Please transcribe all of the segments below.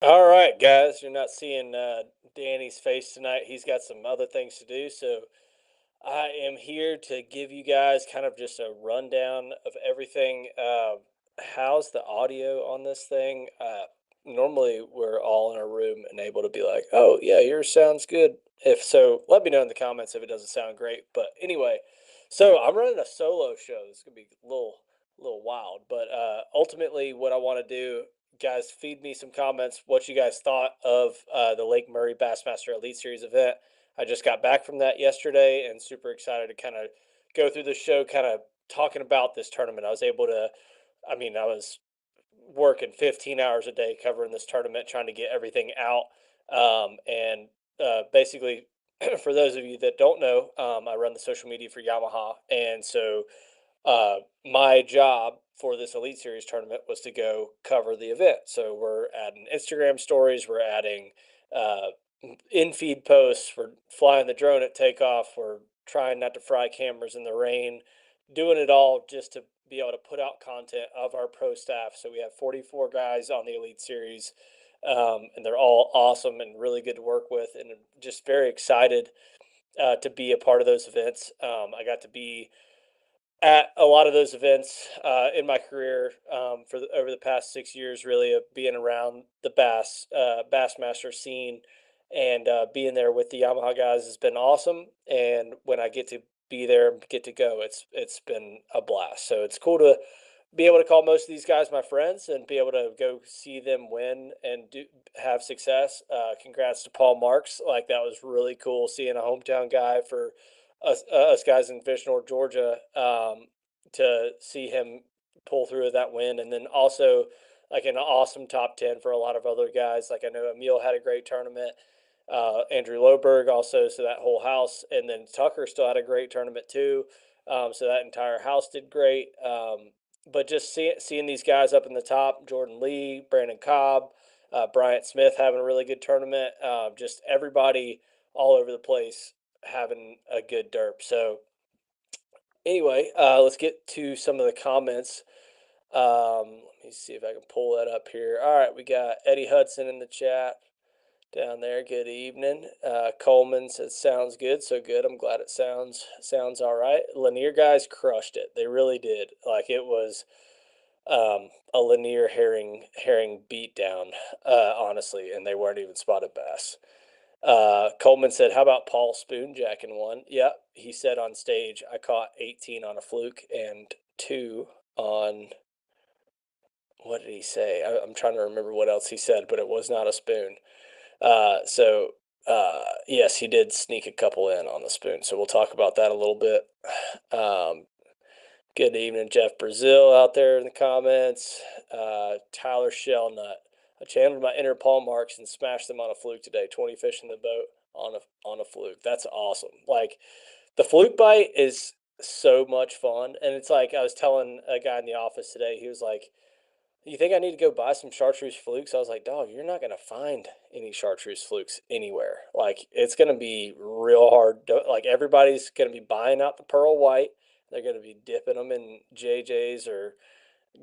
All right, guys, you're not seeing Danny's face tonight. He's got some other things to do. So I am here to give you guys kind of just a rundown of everything. How's the audio on this thing? Normally, we're all in a room and able to be like, oh, yeah, yours sounds good. If so, let me know in the comments if it doesn't sound great. But anyway, so I'm running a solo show. It's going to be a little wild. But ultimately, what I want to do, guys, feed me some comments what you guys thought of the Lake Murray Bassmaster Elite Series event. I just got back from that yesterday and super excited to kind of go through the show, kind of talking about this tournament. I was working 15 hours a day covering this tournament, trying to get everything out. And basically, for those of you that don't know, I run the social media for Yamaha. And so my job for this Elite Series tournament was to go cover the event. So we're adding Instagram stories, we're adding uh, in feed posts, we're flying the drone at takeoff, we're trying not to fry cameras in the rain, doing it all just to be able to put out content of our pro staff. So we have 44 guys on the Elite Series, and they're all awesome and really good to work with, and just very excited to be a part of those events. I got to be at a lot of those events in my career over the past 6 years, really of being around the Bassmaster scene and being there with the Yamaha guys has been awesome. And when I get to be there and get to go, it's been a blast. So it's cool to be able to call most of these guys my friends and be able to go see them win and have success. Congrats to Paul Marks. Like that was really cool seeing a hometown guy for us guys in Fish North, Georgia, to see him pull through with that win. And then also like an awesome top 10 for a lot of other guys. Like I know Emil had a great tournament. Andrew Loberg also, so that whole house. And then Tucker still had a great tournament too. So that entire house did great. But just seeing these guys up in the top, Jordan Lee, Brandon Cobb, Bryant Smith having a really good tournament, just everybody all over the place having a good derp. So anyway, let's get to some of the comments. Let me see if I can pull that up here. All right, we got Eddie Hudson in the chat down there. Good evening. Coleman says sounds good, so good. I'm glad it sounds all right. Lanier guys crushed it. They really did. Like it was a Lanier herring beat down, honestly, and they weren't even spotted bass. Coleman said, "How about Paul spoonjacking one?" Yep, he said on stage, "I caught 18 on a fluke and two on." What did he say? I'm trying to remember what else he said, but it was not a spoon. Yes, he did sneak a couple in on the spoon. So we'll talk about that a little bit. Um, Good evening, Jeff Brazil out there in the comments. Tyler Shellnut. I channeled my inner Paul Marks and smashed them on a fluke today. 20 fish in the boat on a fluke. That's awesome. Like the fluke bite is so much fun. And it's like I was telling a guy in the office today, he was like, you think I need to go buy some chartreuse flukes? I was like, dog, you're not going to find any chartreuse flukes anywhere. Like, it's going to be real hard. Like, everybody's going to be buying out the pearl white. They're going to be dipping them in JJ's or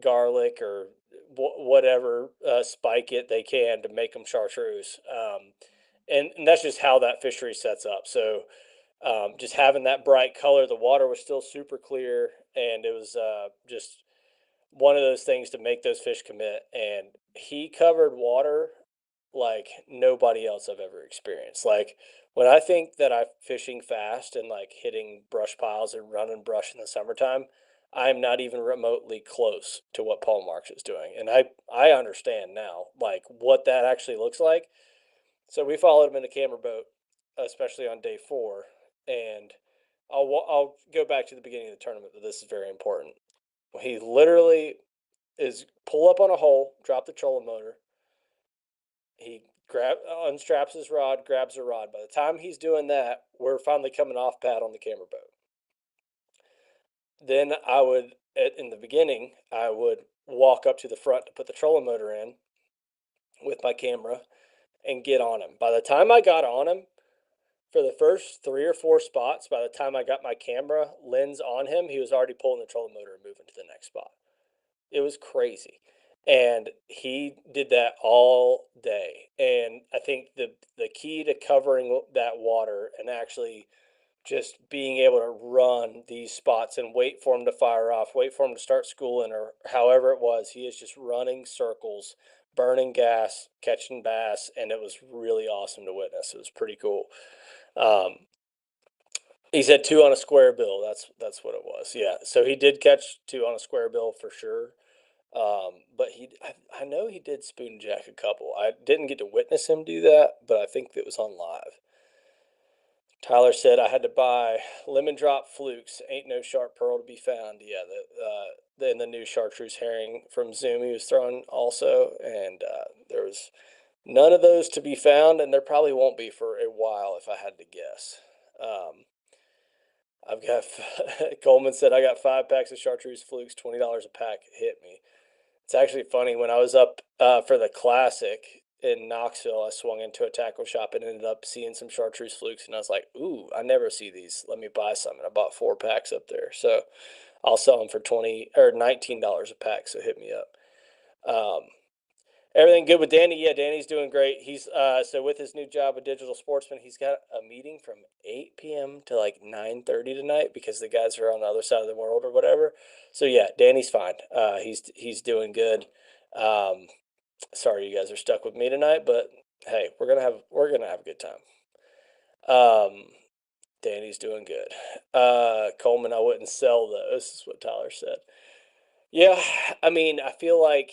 garlic or whatever spike it they can to make them chartreuse. And that's just how that fishery sets up. So, just having that bright color, the water was still super clear, and it was just one of those things to make those fish commit. And he covered water like nobody else I've ever experienced. Like when I think that I'm fishing fast and like hitting brush piles and running brush in the summertime, I'm not even remotely close to what Paul Marks is doing. And I understand now like what that actually looks like. So we followed him in a camera boat, especially on day 4, and I'll go back to the beginning of the tournament, but this is very important. He literally is pull up on a hole, drop the trolling motor. He unstraps his rod, grabs a rod. By the time he's doing that, we're finally coming off pad on the camera boat. Then in the beginning, I would walk up to the front to put the trolling motor in with my camera and get on him. By the time I got on him, for the first 3 or 4 spots, by the time I got my camera lens on him, he was already pulling the trolling motor and moving to the next spot. It was crazy. And he did that all day. And I think the key to covering that water and actually just being able to run these spots and wait for him to fire off, wait for him to start schooling or however it was, he is just running circles, burning gas, catching bass, and it was really awesome to witness. It was pretty cool. Um, he said two on a square bill. That's what it was. Yeah. So he did catch two on a square bill for sure. But I know he did spoon jack a couple. I didn't get to witness him do that, but I think it was on live. Tyler said I had to buy lemon drop flukes. Ain't no sharp pearl to be found. Yeah, the new chartreuse herring from Zoom he was throwing also, and there was none of those to be found, and there probably won't be for a while if I had to guess. Um, I've got Coleman said I got 5 packs of chartreuse flukes, $20 a pack. Hit me. It's actually funny when I was up for the classic in Knoxville, I swung into a tackle shop and ended up seeing some chartreuse flukes, and I was like, "Ooh, I never see these. Let me buy some." And I bought 4 packs up there, so I'll sell them for 19 or $19 a pack. So hit me up. Um, Everything good with Danny? Yeah, Danny's doing great. He's so with his new job with Digital Sportsman, he's got a meeting from 8 p.m. to like 9:30 tonight because the guys are on the other side of the world or whatever. So yeah, Danny's fine. He's doing good. Um, Sorry you guys are stuck with me tonight, but hey, we're gonna have a good time. Um, Danny's doing good. Coleman, I wouldn't sell those. Is what Tyler said. Yeah, I mean, I feel like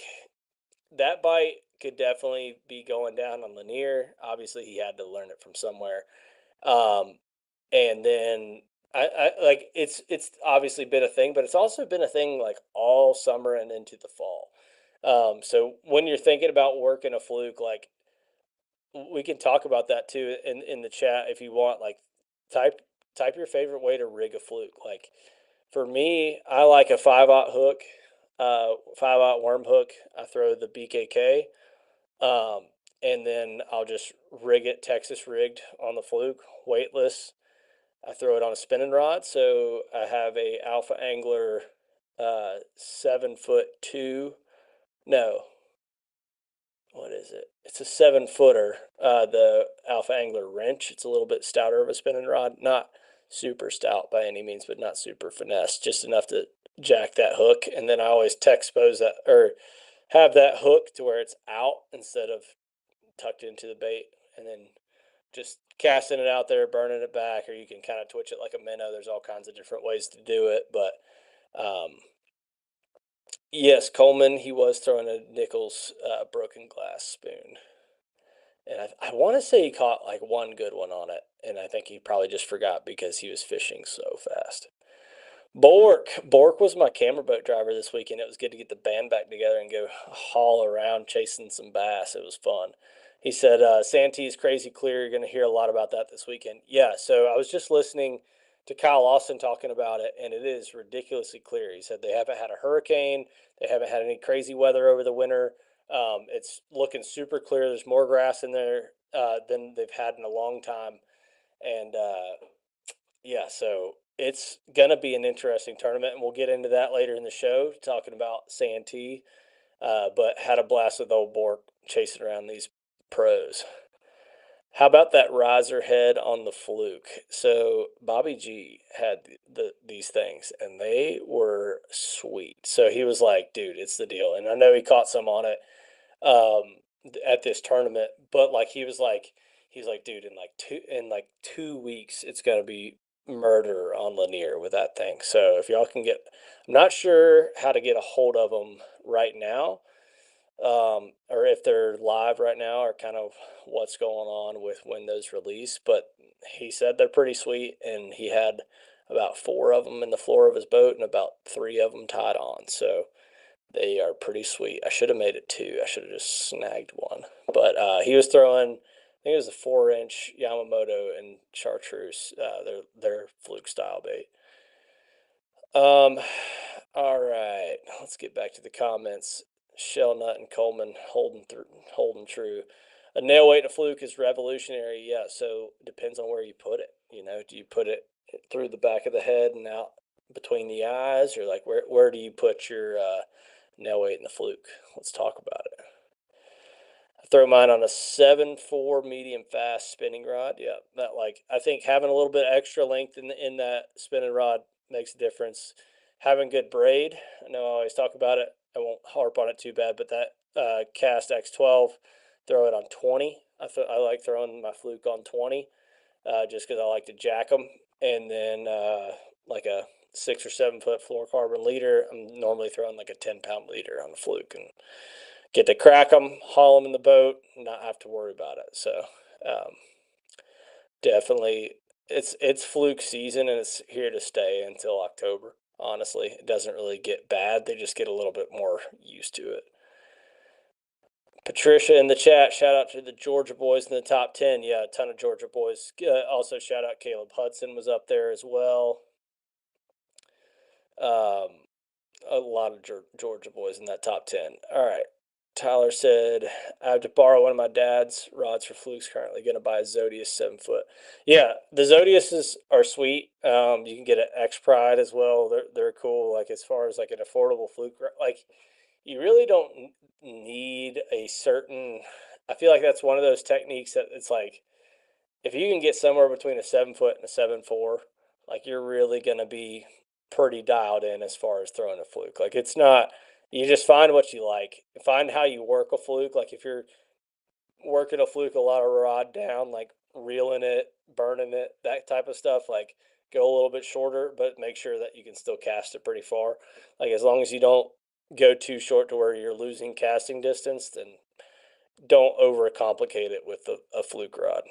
that bite could definitely be going down on Lanier. Obviously, he had to learn it from somewhere. Um, and then I like it's obviously been a thing, but it's also been a thing like all summer and into the fall. So when you're thinking about working a fluke, like we can talk about that too in the chat if you want. Like type type your favorite way to rig a fluke. Like for me, I like a 5/0 hook, 5/0 worm hook. I throw the BKK, um, and then I'll just rig it Texas rigged on the fluke, weightless. I throw it on a spinning rod, so I have a Alpha Angler 7 foot two. No, what is it? It's a 7 footer. The Alpha Angler wrench. It's a little bit stouter of a spinning rod, not super stout by any means, but not super finesse, just enough to jack that hook. And then I always tech expose that or have that hook to where it's out instead of tucked into the bait, and then just casting it out there, burning it back, or you can kind of twitch it like a minnow. There's all kinds of different ways to do it, but yes, Coleman, he was throwing a Nichols broken glass spoon. And I want to say he caught like one good one on it. And I think he probably just forgot because he was fishing so fast. Bork was my camera boat driver this weekend. It was good to get the band back together and go haul around chasing some bass. It was fun. He said, Santee's crazy clear. You're going to hear a lot about that this weekend. Yeah, so I was just listening to Kyle Austin talking about it, and it is ridiculously clear. He said they haven't had a hurricane, they haven't had any crazy weather over the winter. It's looking super clear. There's more grass in there than they've had in a long time. And yeah, so it's going to be an interesting tournament, and we'll get into that later in the show, talking about Santee. But had a blast with old Bork chasing around these pros. How about that riser head on the fluke? So Bobby G had these things, and they were sweet. So he was like, "Dude, it's the deal." And I know he caught some on it at this tournament, but like he's like, "Dude, in like 2 weeks, it's gonna be murder on Lanier with that thing." So if y'all can get, I'm not sure how to get a hold of them right now, or if they're live right now, or kind of what's going on with when those release. But he said they're pretty sweet, and he had about 4 of them in the floor of his boat and about 3 of them tied on. So they are pretty sweet. I should have made it two. I should have just snagged one. But he was throwing, I think it was a 4 inch Yamamoto and chartreuse, their fluke style bait. Um, all right, let's get back to the comments. Shellnut and Coleman holding true. A nail weight and a fluke is revolutionary. Yeah, so it depends on where you put it. You know, do you put it through the back of the head and out between the eyes, or like where do you put nail weight in the Fluke. Let's talk about it. I throw mine on a 7.4 medium fast spinning rod. Yeah, that I think having a little bit extra length in that spinning rod makes a difference. Having good braid. I know I always talk about it. I won't harp on it too bad, but that cast X12, throw it on 20. I like throwing my Fluke on 20, just because I like to jack them. And then like a 6 or 7 foot fluorocarbon leader, I'm normally throwing like a 10-pound leader on the Fluke and get to crack them, haul them in the boat, and not have to worry about it. So um, definitely, it's Fluke season and it's here to stay until October. Honestly, it doesn't really get bad. They just get a little bit more used to it. Patricia in the chat, shout out to the Georgia boys in the top 10. Yeah, a ton of Georgia boys. Also, shout out Caleb Hudson was up there as well. Um, a lot of Georgia boys in that top 10. All right. Tyler said, I have to borrow one of my dad's rods for Fluke's. Currently going to buy a Zodius 7 foot. Yeah, the Zodiuses are sweet. You can get an X Pride as well. They're cool. Like as far as like an affordable Fluke, like you really don't need a certain. I feel like that's one of those techniques that it's like if you can get somewhere between a 7 foot and a 7.4, like you're really going to be pretty dialed in as far as throwing a Fluke. Like it's not. You just find what you like. Find how you work a Fluke. Like if you're working a Fluke a lot of rod down, like reeling it, burning it, that type of stuff, like go a little bit shorter, but make sure that you can still cast it pretty far. Like as long as you don't go too short to where you're losing casting distance, then don't overcomplicate it with a Fluke rod.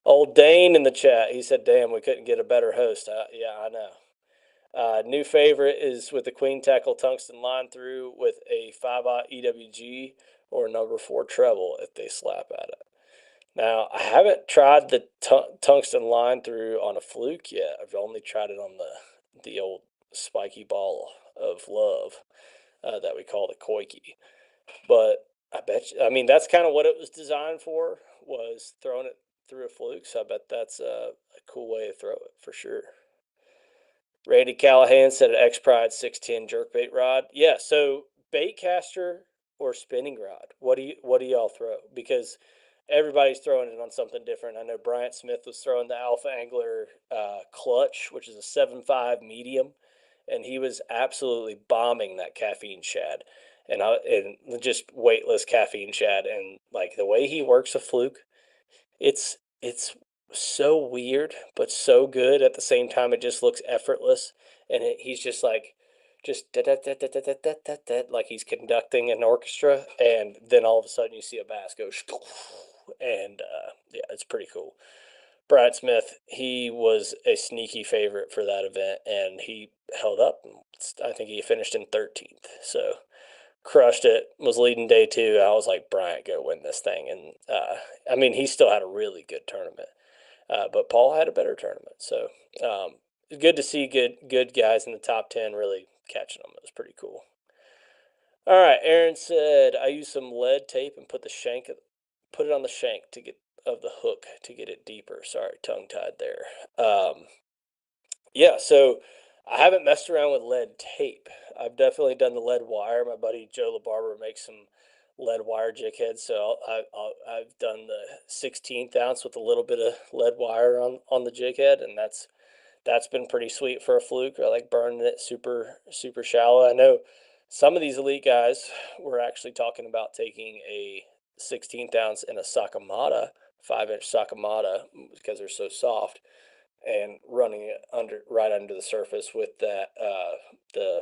Old Dane in the chat, he said, damn, we couldn't get a better host. Yeah, I know. New favorite is with the Queen Tackle tungsten line through with a 5/0 EWG or number 4 treble if they slap at it. Now, I haven't tried the tungsten line through on a Fluke yet. I've only tried it on the old spiky ball of love that we call the Koike. But I bet you, I mean, that's kind of what it was designed for, was throwing it through a Fluke. So I bet that's a cool way to throw it for sure. Randy Callahan said an X Pride 610 jerkbait rod. Yeah, so bait caster or spinning rod. What do y'all throw? Because everybody's throwing it on something different. I know Bryant Smith was throwing the Alpha Angler clutch, which is a 7.5 medium, and he was absolutely bombing that caffeine shad, and just weightless caffeine shad, and like the way he works a Fluke, it's so weird but so good at the same time. It just looks effortless, and he's just like just da, da, da, da, da, da, da, da, like he's conducting an orchestra, and then all of a sudden you see a bass go and yeah, it's pretty cool. Brad Smith, he was a sneaky favorite for that event, and he held up. I think he finished in 13th, so crushed it. Was leading day 2. I was like, Bryant, go win this thing. And I mean, he still had a really good tournament, but Paul had a better tournament. So good to see good guys in the top 10 really catching them. It was pretty cool. All right, Aaron said I used some lead tape and put it on the shank to get of the hook to get it deeper. Sorry, tongue tied there. Yeah, so I haven't messed around with lead tape. I've definitely done the lead wire. My buddy Joe LaBarber makes some lead wire jig heads, so I've done the 16th ounce with a little bit of lead wire on the jig head, and that's been pretty sweet for a Fluke. I like burning it super shallow. I know some of these elite guys were actually talking about taking a 16th ounce in a Sakamata, 5-inch Sakamata, because they're so soft, and running it right under the surface with that the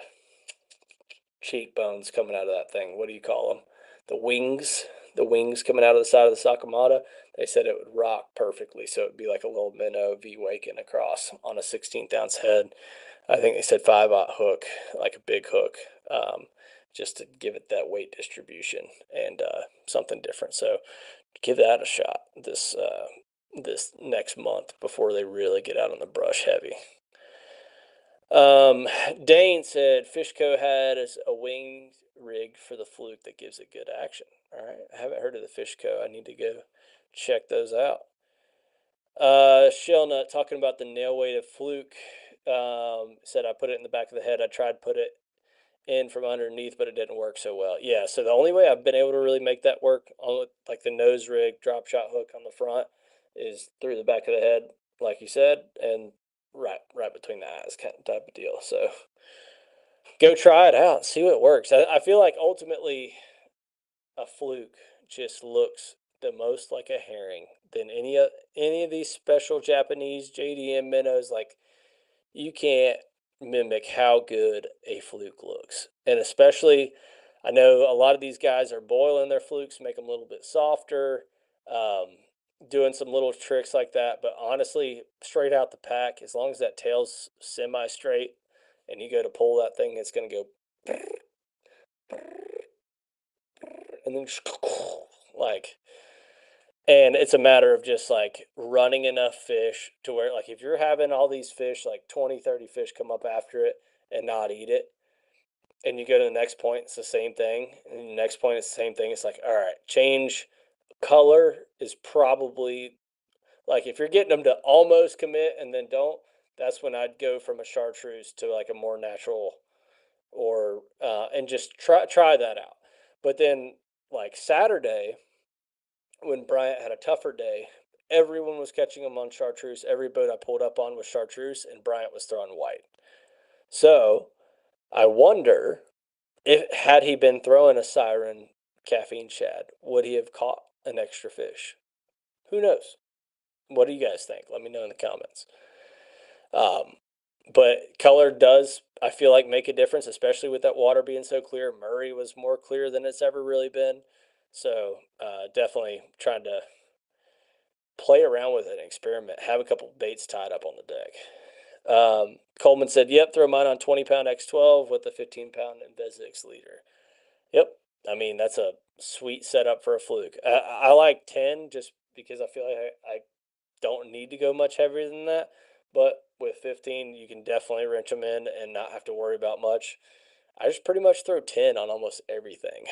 cheekbones coming out of that thing. What do you call them? The wings. The wings coming out of the side of the Sakamata. They said it would rock perfectly, so it'd be like a little minnow V-waking across on a 16th ounce head. I think they said 5/0 hook, like a big hook, just to give it that weight distribution and something different. So give that a shot this next month before they really get out on the brush heavy. Dane said Fishco had a wing rig for the Fluke that gives it good action. All right, I haven't heard of the Fishco. I need to go check those out. Shellnut talking about the nail weight of Fluke. Said I put it in the back of the head. I tried put it in from underneath, but it didn't work so well. Yeah, so the only way I've been able to really make that work on like the nose rig drop shot hook on the front is through the back of the head, like you said, and right between the eyes kind of type of deal. So go try it out, see what works. I feel like ultimately a fluke just looks the most like a herring than any of these special Japanese JDM minnows. Like you can't mimic how good a fluke looks. And especially, I know a lot of these guys are boiling their flukes, make them a little bit softer, um, doing some little tricks like that. But honestly, straight out the pack, as long as that tail's semi straight and you go to pull that thing, it's going to go and then like, and it's a matter of just like running enough fish to where, like, if you're having all these fish, like 20, 30 fish come up after it and not eat it, and you go to the next point, it's the same thing. And the next point, it's the same thing. It's like, all right, change color is probably like if you're getting them to almost commit and then don't, that's when I'd go from a chartreuse to like a more natural or, and just try that out. But then, like Saturday, when Bryant had a tougher day, everyone was catching him on chartreuse. Every boat I pulled up on was chartreuse, and Bryant was throwing white. So I wonder if had he been throwing a siren caffeine shad, would he have caught an extra fish? Who knows? What do you guys think? Let me know in the comments. Um, but color does, I feel like, make a difference, especially with that water being so clear. Murray was more clear than it's ever really been. So definitely trying to play around with it and experiment. Have a couple baits tied up on the deck. Coleman said, "Yep, throw mine on 20-pound X12 with a 15-pound Invisix leader." Yep, I mean that's a sweet setup for a fluke. I like 10 just because I feel like I don't need to go much heavier than that. But with 15, you can definitely wrench them in and not have to worry about much. I just pretty much throw 10 on almost everything.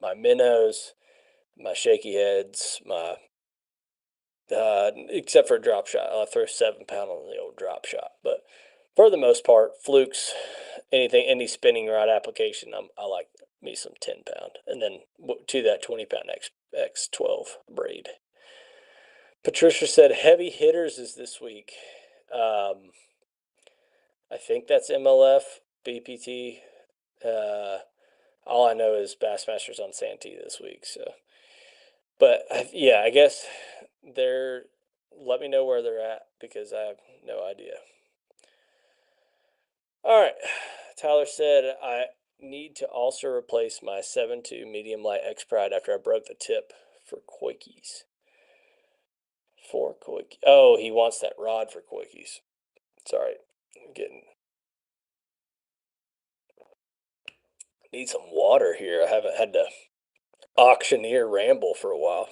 My minnows, my shaky heads, my except for a drop shot. I'll throw 7 pound on the old drop shot. But for the most part, flukes, any spinning rod application, I like me some 10 pound. And then to that 20 pound X12 braid. Patricia said heavy hitters is this week. I think that's MLF, BPT. All I know is Bassmaster's on Santee this week. So, but yeah, I guess they're. Let me know where they're at because I have no idea. All right, Tyler said I need to also replace my 7.2 medium light X Pride after I broke the tip for Koikis. For Koikis. Oh, he wants that rod for Koikis. Sorry, I'm getting. Need some water here. I haven't had to auctioneer ramble for a while.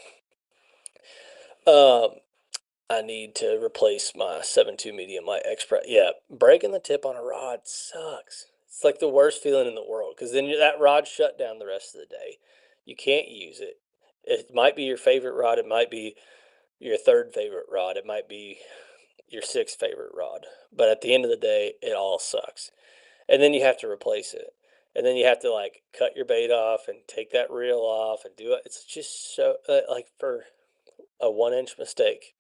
I need to replace my 7.2 medium light X Pride. Yeah, breaking the tip on a rod sucks. It's like the worst feeling in the world because then that rod's shut down the rest of the day. You can't use it. It might be your favorite rod. It might be your third favorite rod. It might be your sixth favorite rod. But at the end of the day, it all sucks. And then you have to replace it. And then you have to like cut your bait off and take that reel off and do it. It's just so like for a 1 inch mistake.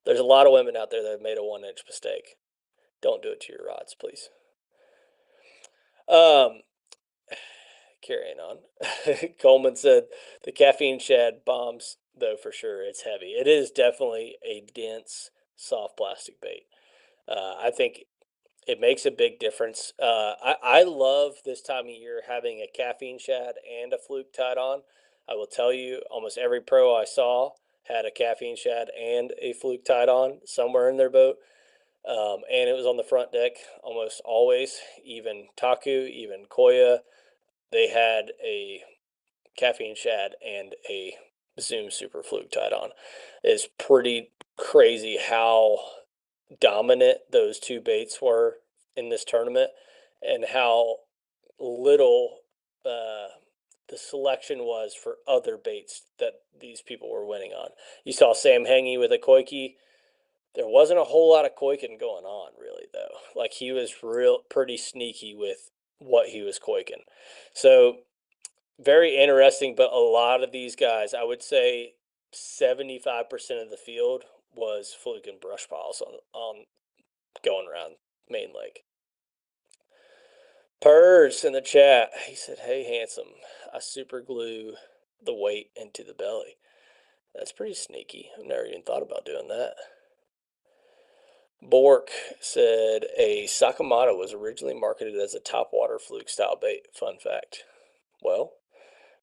There's a lot of women out there that have made a 1 inch mistake. Don't do it to your rods, please. Um, Carrying on. Coleman said the caffeine shad bombs though for sure. It's heavy. It is definitely a dense, soft plastic bait. I think it makes a big difference. I love this time of year having a caffeine shad and a fluke tied on. I will tell you, almost every pro I saw had a caffeine shad and a fluke tied on somewhere in their boat. And it was on the front deck almost always. Even Taku, even Koya, they had a caffeine shad and a Zoom Super Fluke tied on. It's pretty crazy how dominant those two baits were in this tournament and how little the selection was for other baits that these people were winning on. You saw Sam Hengy with a Koiki. There wasn't a whole lot of Koikin going on, really, though. Like he was pretty sneaky with what he was quaking. So very interesting, but a lot of these guys, I would say 75% of the field was Fluke and brush piles on going around main lake. Purrs in the chat. He said, "Hey, handsome, I super glue the weight into the belly." That's pretty sneaky. I've never even thought about doing that. Bork said a Sakamoto was originally marketed as a topwater fluke style bait. Fun fact. Well,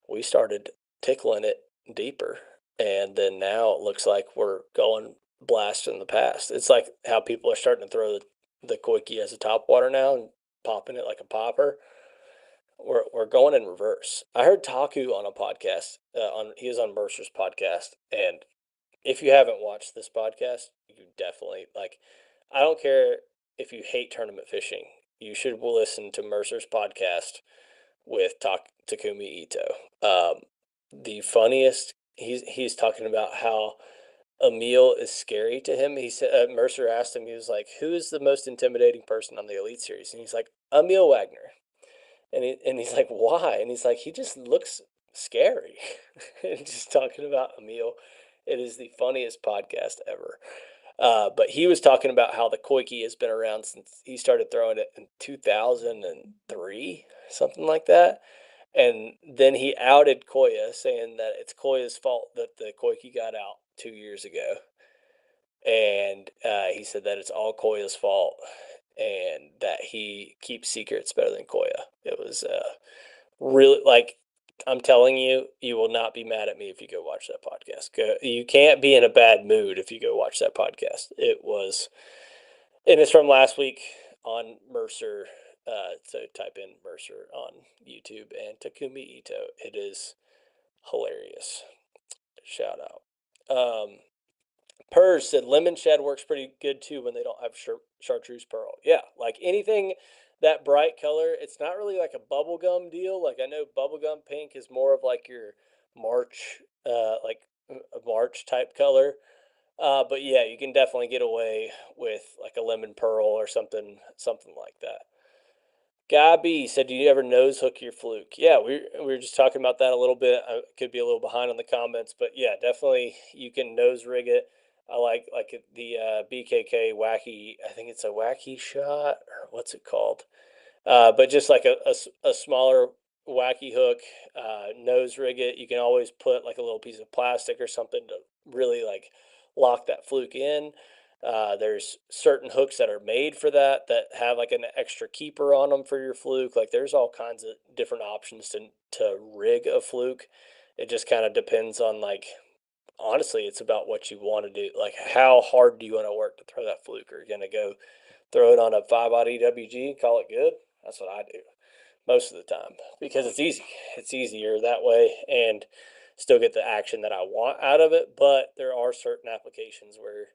we started tickling it deeper, and then now it looks like we're going blast in the past. It's like how people are starting to throw the Koiki as a topwater now and popping it like a popper. We're going in reverse. I heard Taku on a podcast. He was on Mercer's podcast, and if you haven't watched this podcast, you definitely like. I don't care if you hate tournament fishing. You should listen to Mercer's podcast with Takumi Ito. The funniest. He's talking about how Emil is scary to him. He said Mercer asked him. He was like, "Who is the most intimidating person on the Elite Series?" And he's like, "Emil Wagner." And he's like, "Why?" And he's like, "He just looks scary." And just talking about Emil. It is the funniest podcast ever. But he was talking about how the Koiki has been around since he started throwing it in 2003, something like that. And then he outed Koya, saying that it's Koya's fault that the Koiki got out 2 years ago. And he said that it's all Koya's fault and that he keeps secrets better than Koya. It was really like, I'm telling you, you will not be mad at me if you go watch that podcast. You can't be in a bad mood if you go watch that podcast. It was, and it's from last week on Mercer. So type in Mercer on YouTube and Takumi Ito. It is hilarious. Shout out. Purrs said lemon shed works pretty good too when they don't have chartreuse pearl. Yeah, like anything that bright color, it's not really like a bubblegum deal. Like I know bubblegum pink is more of like your March, like a March type color. But yeah, you can definitely get away with like a lemon pearl or something like that. Guy B said, "Do you ever nose hook your fluke?" Yeah, we were just talking about that a little bit. I could be a little behind on the comments, but yeah, definitely you can nose rig it. I like the BKK wacky. I think it's a wacky shot or what's it called? But just like a smaller wacky hook, nose rig it. You can always put like a little piece of plastic or something to really like lock that fluke in. There's certain hooks that are made for that have like an extra keeper on them for your fluke. Like there's all kinds of different options to rig a fluke. It just kind of depends on like, honestly, it's about what you want to do. Like how hard do you want to work to throw that fluke? Are you gonna go throw it on a 5/0 EWG and call it good? That's what I do most of the time because it's easy. It's easier that way and still get the action that I want out of it. But there are certain applications where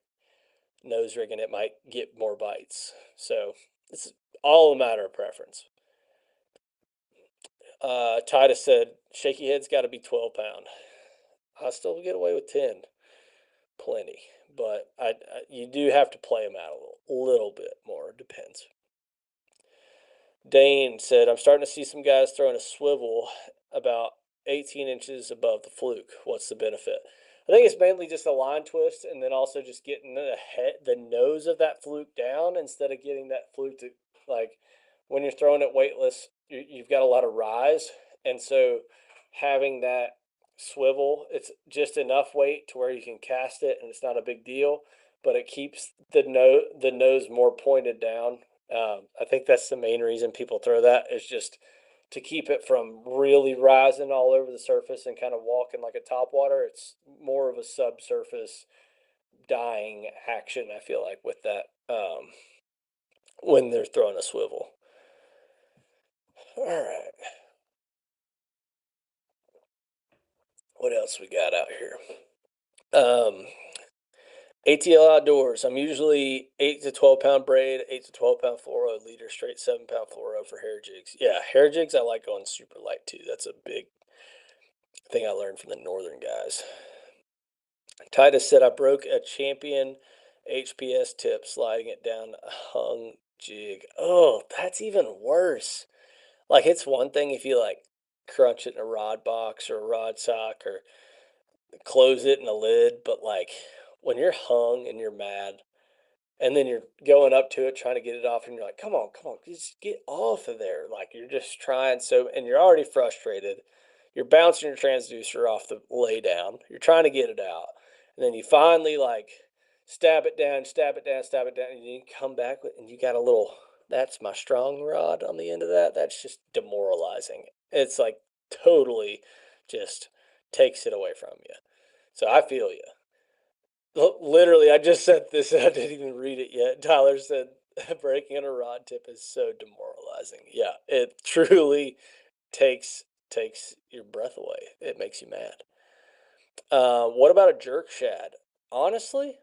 nose rigging it might get more bites. So it's all a matter of preference. Titus said shaky head's got to be 12 pound. I still get away with 10, plenty, but you do have to play them out a little bit more. It depends. Dane said, "I'm starting to see some guys throwing a swivel about 18 inches above the fluke. What's the benefit?" I think it's mainly just a line twist, and then also just getting the nose of that fluke down instead of getting that fluke to, like, when you're throwing it weightless, you've got a lot of rise, and so having that swivel, it's just enough weight to where you can cast it, and it's not a big deal, but it keeps the nose more pointed down. I think that's the main reason people throw that, is just to keep it from really rising all over the surface and kind of walking like a topwater. It's more of a subsurface dying action, I feel like, with that when they're throwing a swivel. All right. What else we got out here? ATL Outdoors. I'm usually 8 to 12 pound braid, 8 to 12 pound fluoro, leader straight 7 pound fluoro for hair jigs. Yeah, hair jigs I like going super light too. That's a big thing I learned from the northern guys. Titus said, "I broke a champion HPS tip sliding it down a hung jig." Oh, that's even worse. Like, it's one thing if you, like, crunch it in a rod box or a rod sock or close it in a lid, but, like, when you're hung and you're mad and then you're going up to it trying to get it off and you're like, come on, just get off of there. Like, you're just trying so and you're already frustrated. You're bouncing your transducer off the lay down. You're trying to get it out. And then you finally, like, stab it down, stab it down, stab it down, and you come back with and you got a little that's my strong rod on the end of that. That's just demoralizing. It's like totally just takes it away from you. So I feel you. Literally, I just said this and I didn't even read it yet. Tyler said breaking on a rod tip is so demoralizing. Yeah, it truly takes your breath away. It makes you mad. What about a jerk shad? Honestly,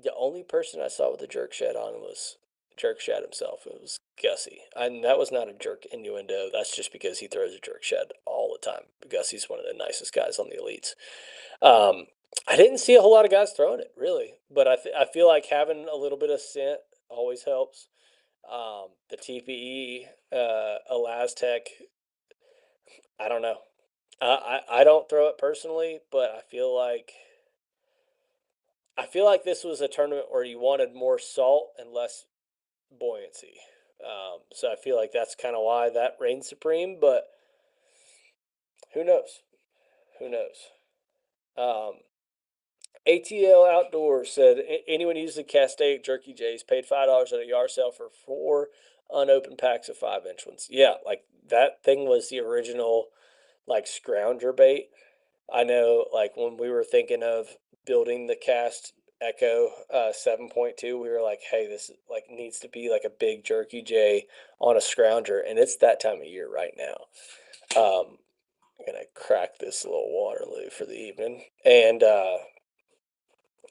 the only person I saw with a jerk shad on was jerk shad himself. It was Gussie. And that was not a jerk innuendo. That's just because he throws a jerk shad all the time. Gussie's one of the nicest guys on the elites. Um, I didn't see a whole lot of guys throwing it, really. But I feel like having a little bit of scent always helps. The TPE, Elastec, I don't know. I don't throw it personally, but I feel like this was a tournament where you wanted more salt and less buoyancy. So I feel like that's kind of why that reigned supreme. But who knows? Who knows? Um, ATL Outdoors said anyone using Castaic Jerky J's paid $5 at a yard sale for 4 unopened packs of 5-inch ones. Yeah, like that thing was the original like scrounger bait. I know, like when we were thinking of building the Cast Echo 7.2, we were like, hey, this like needs to be like a big Jerky J on a scrounger, and it's that time of year right now. I'm gonna crack this little Waterloo for the evening, and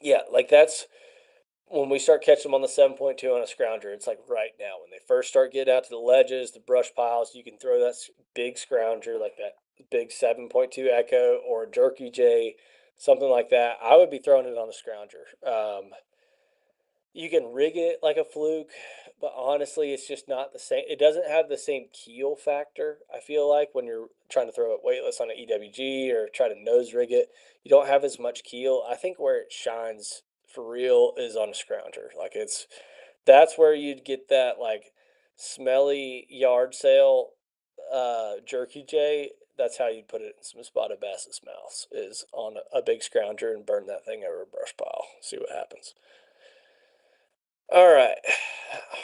yeah, like that's when we start catching them on the 7.2 on a scrounger. It's like right now when they first start getting out to the ledges, the brush piles, you can throw that big scrounger like that big 7.2 Echo or a Jerky J, something like that. I would be throwing it on a scrounger. You can rig it like a Fluke, but honestly, it's just not the same. It doesn't have the same keel factor. I feel like when you're trying to throw it weightless on an EWG or try to nose rig it, you don't have as much keel. I think where it shines for real is on a scrounger. Like that's where you'd get that like smelly yard sale jerky J. That's how you'd put it in some spotted bass's mouths is on a big scrounger and burn that thing over a brush pile. See what happens. All right.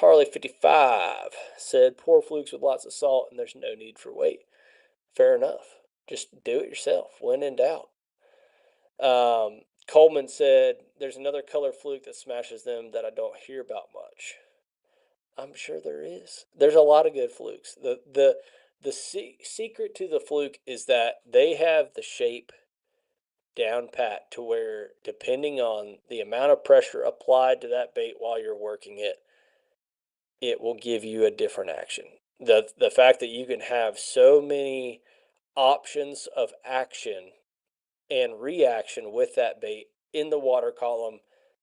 Harley 55 said pour flukes with lots of salt and there's no need for weight. Fair enough. Just do it yourself when in doubt. Coleman said there's another color fluke that smashes them that I don't hear about much. I'm sure there is. There's a lot of good flukes. The secret to the fluke is that they have the shape down pat to where depending on the amount of pressure applied to that bait while you're working it, it will give you a different action. The fact that you can have so many options of action and reaction with that bait in the water column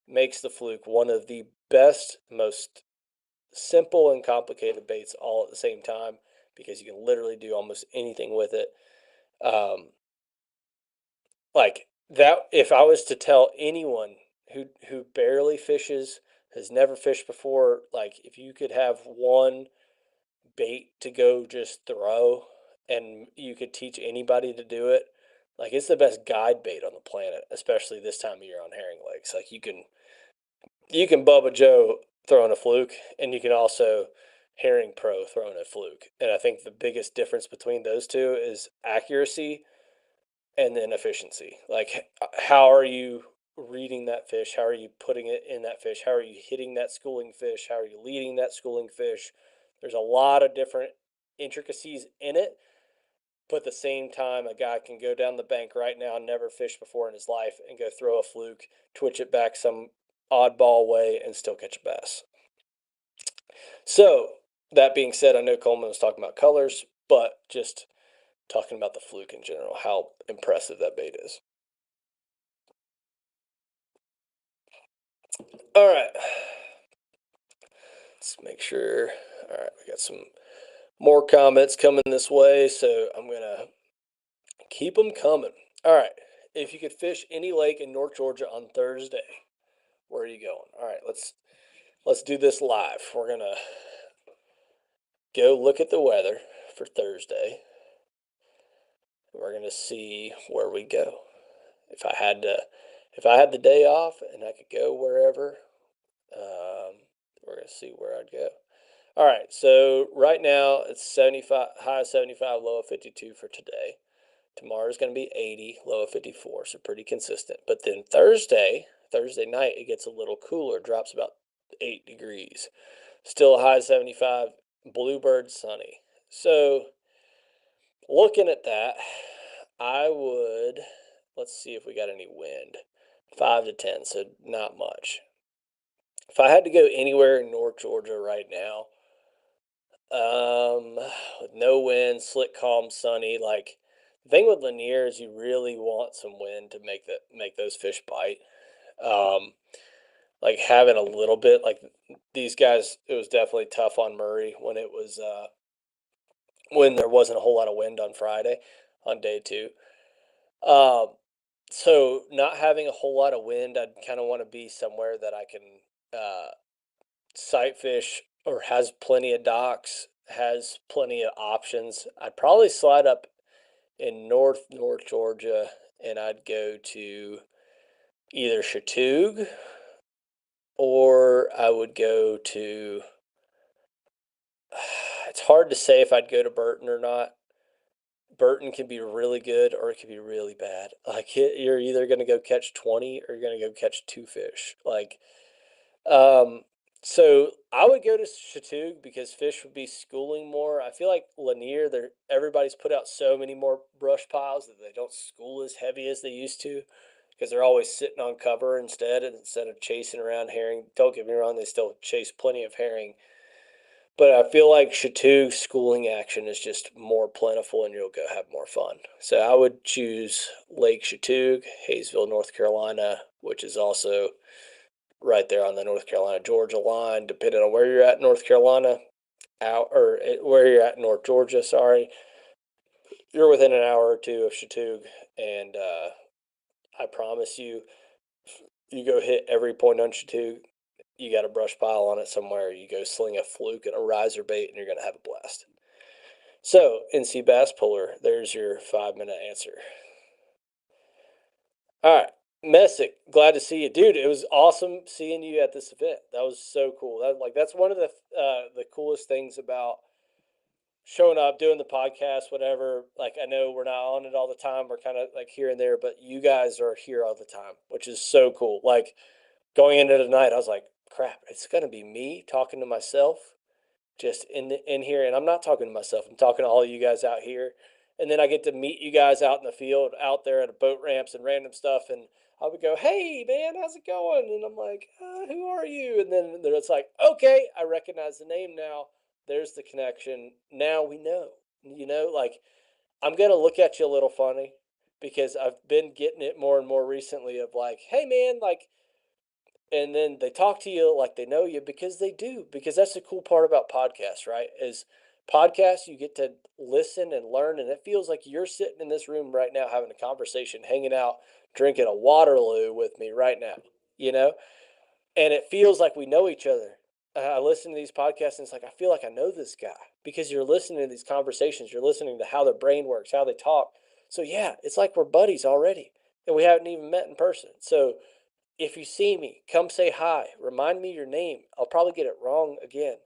makes the fluke one of the best, most simple and complicated baits all at the same time because you can literally do almost anything with it. Um, like that, if I was to tell anyone who barely fishes, has never fished before, like if you could have one bait to go just throw and you could teach anybody to do it, like it's the best guide bait on the planet, especially this time of year on herring lakes. Like you can Bubba Joe throwing a fluke, and you can also herring pro throwing a fluke. And I think the biggest difference between those two is accuracy and then efficiency. Like how are you reading that fish? How are you putting it in that fish? How are you hitting that schooling fish? How are you leading that schooling fish? There's a lot of different intricacies in it. But at the same time, a guy can go down the bank right now, never fished before in his life, and go throw a fluke, twitch it back some oddball way, and still catch a bass. So, that being said, I know Coleman was talking about colors, but just talking about the fluke in general, how impressive that bait is. All right. Let's make sure. All right, we got some more comments coming this way, so I'm gonna keep them coming. All right, if you could fish any lake in North Georgia on Thursday, where are you going? All right, let's do this live. We're gonna go look at the weather for Thursday. We're gonna see where we go. If I had the day off and I could go wherever, we're gonna see where I'd go. All right, so right now it's 75, high of 75, low of 52 for today. Tomorrow's going to be 80, low of 54, so pretty consistent. But then Thursday night, it gets a little cooler, drops about 8 degrees. Still a high of 75, bluebird sunny. So looking at that, let's see if we got any wind. 5 to 10, so not much. If I had to go anywhere in North Georgia right now, with no wind, slick, calm, sunny. Like the thing with Lanier is you really want some wind to make those fish bite. Um, like having a little bit, like these guys, it was definitely tough on Murray when there wasn't a whole lot of wind on Friday, on day two. Um, so not having a whole lot of wind, I'd kind of want to be somewhere that I can sight fish or has plenty of docks, has plenty of options. I'd probably slide up in North Georgia and I'd go to either Chattooga or I would go to it's hard to say if I'd go to Burton or not. Burton can be really good or it can be really bad. Like you're either going to go catch 20 or you're going to go catch 2 fish. Um, so I would go to Chattooga because fish would be schooling more. I feel like Lanier, everybody's put out so many more brush piles that they don't school as heavy as they used to because they're always sitting on cover instead of chasing around herring. Don't get me wrong, they still chase plenty of herring. But I feel like Chattooga schooling action is just more plentiful and you'll go have more fun. So I would choose Lake Chattooga, Hayesville, North Carolina, which is also right there on the North Carolina-Georgia line, depending on where you're at in North Carolina, where you're at in North Georgia, sorry. You're within an hour or two of Chattooga, and I promise you, you go hit every point on Chattooga, you got a brush pile on it somewhere, you go sling a fluke and a riser bait, and you're going to have a blast. So, NC Bass Puller, there's your 5-minute answer. All right. Messick, glad to see you, dude. It was awesome seeing you at this event. That was so cool. That's one of the coolest things about showing up, doing the podcast, whatever. Like I know we're not on it all the time. We're kind of like here and there, but you guys are here all the time, which is so cool. Like going into tonight, I was like, crap, it's gonna be me talking to myself just in here, and I'm not talking to myself. I'm talking to all you guys out here, and then I get to meet you guys out in the field, out there at the boat ramps and random stuff, and I would go, "Hey, man, how's it going?" And I'm like, "Who are you?" And then it's like, "Okay, I recognize the name now. There's the connection. Now we know." Like I'm gonna look at you a little funny because I've been getting it more and more recently of like, "Hey, man, like." And then they talk to you like they know you because they do, because that's the cool part about podcasts, right? Is podcasts you get to listen and learn, and it feels like you're sitting in this room right now having a conversation, hanging out, drinking a Waterloo with me right now, you know and it feels like we know each other. I listen to these podcasts and it's like I feel like I know this guy because you're listening to these conversations, you're listening to how their brain works, how they talk. So yeah, it's like we're buddies already and we haven't even met in person. So if you see me, come say hi. Remind me your name. I'll probably get it wrong again.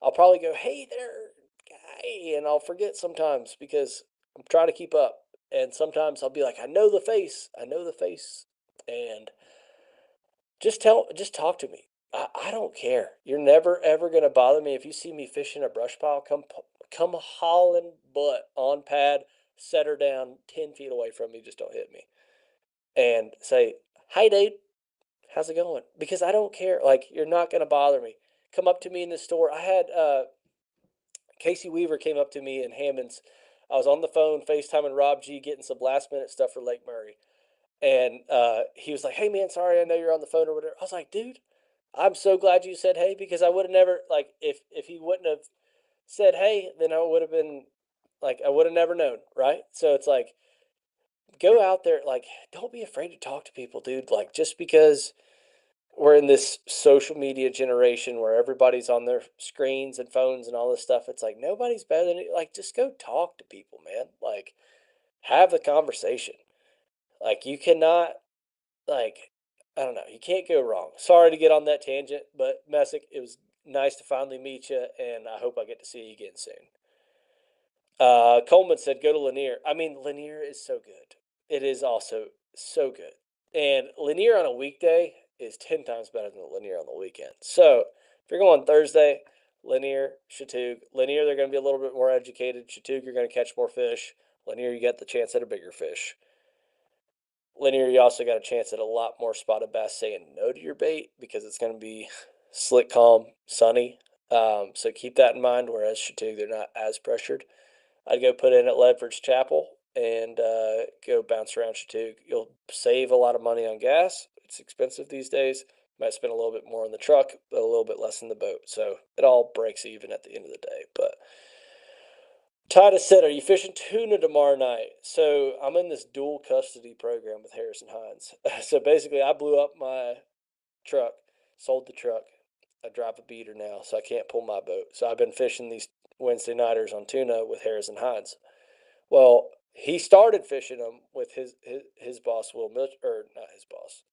I'll probably go, "Hey there, guy," and I'll forget sometimes because I'm trying to keep up. And sometimes I'll be like, "I know the face. I know the face." And just talk to me. I don't care. You're never ever gonna bother me if you see me fishing a brush pile. Come hauling butt on pad. Set her down 10 feet away from me. Just don't hit me. And say, "Hi, dude. How's it going?" Because I don't care. Like you're not gonna bother me. Come up to me in the store. I had Casey Weaver came up to me in Hammonds. I was on the phone FaceTiming Rob G getting some last minute stuff for Lake Murray. And he was like, "Hey man, sorry, I know you're on the phone or whatever." I was like, "Dude, I'm so glad you said hey because I would have never like if he wouldn't have said hey, then I would have been like I would have never known, right? So it's like go out there, like don't be afraid to talk to people, dude. Like just because we're in this social media generation where everybody's on their screens and phones and all this stuff, it's like nobody's better than you. Like just go talk to people, man. Like have the conversation. Like you cannot like I don't know, you can't go wrong. Sorry to get on that tangent, but Messick, it was nice to finally meet you, and I hope I get to see you again soon. Coleman said, "Go to Lanier." I mean, Lanier is so good. It is also so good, and Lanier on a weekday is 10 times better than Lanier on the weekend. So if you're going Thursday, Lanier, Chattooga. Lanier, they're going to be a little bit more educated. Chattooga, you're going to catch more fish. Lanier, you get the chance at a bigger fish. Linear, you also got a chance at a lot more spotted bass saying no to your bait because it's going to be slick, calm, sunny. So keep that in mind. Whereas Chattooga, they're not as pressured. I'd go put in at Ledford's Chapel and go bounce around Chattooga. You'll save a lot of money on gas. It's expensive these days. Might spend a little bit more on the truck, but a little bit less in the boat. So it all breaks even at the end of the day. But Titus said, "Are you fishing tuna tomorrow night?" So I'm in this dual custody program with Harrison Hines. So basically, I blew up my truck, sold the truck. I drive a beater now, so I can't pull my boat. So I've been fishing these Wednesday nighters on tuna with Harrison Hines. Well, he started fishing them with his boss Will Mitchell, or not his boss,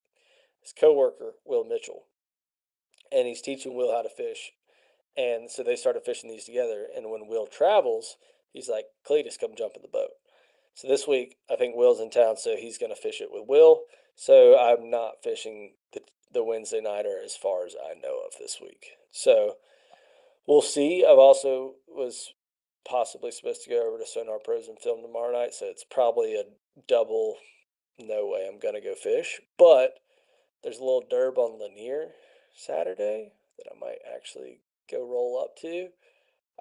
his coworker Will Mitchell, and he's teaching Will how to fish. And so they started fishing these together. And when Will travels, he's like, Cleetus, come jump in the boat. So this week, I think Will's in town, so he's going to fish it with Will. So I'm not fishing the Wednesday nighter as far as I know of this week. So we'll see. I've also was possibly supposed to go over to Sonar Pros and film tomorrow night, so it's probably a double no way I'm going to go fish. But there's a little derb on Lanier Saturday that I might actually go roll up to.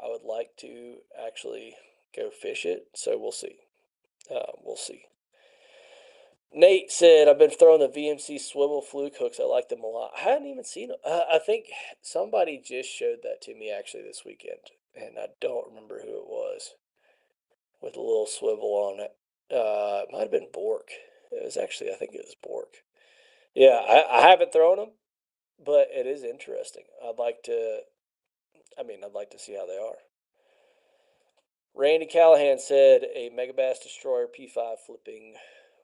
I would like to actually go fish it, so we'll see. We'll see. Nate said, "I've been throwing the VMC swivel fluke hooks. I like them a lot. I hadn't even seen them. I think somebody just showed that to me actually this weekend, and I don't remember who it was with a little swivel on it. It might have been Bork. It was actually, I think it was Bork. Yeah, I haven't thrown them, but it is interesting. I'd like to. I mean, I'd like to see how they are." Randy Callahan said, "A Megabass Destroyer P5 flipping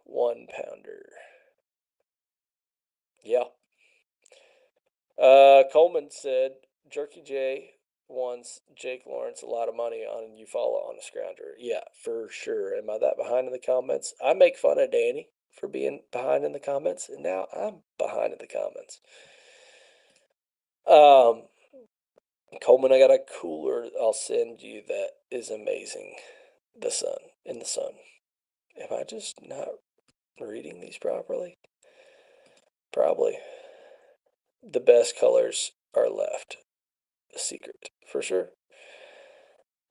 1 pounder." Yeah. Coleman said, "Jerky J wants Jake Lawrence a lot of money on Eufaula on a scrounger." Yeah, for sure. Am I that behind in the comments? I make fun of Danny for being behind in the comments, and now I'm behind in the comments. Um, Coleman, I got a cooler I'll send you that is amazing. The sun, in the sun. Am I just not reading these properly? Probably. The best colors are left. A secret, for sure.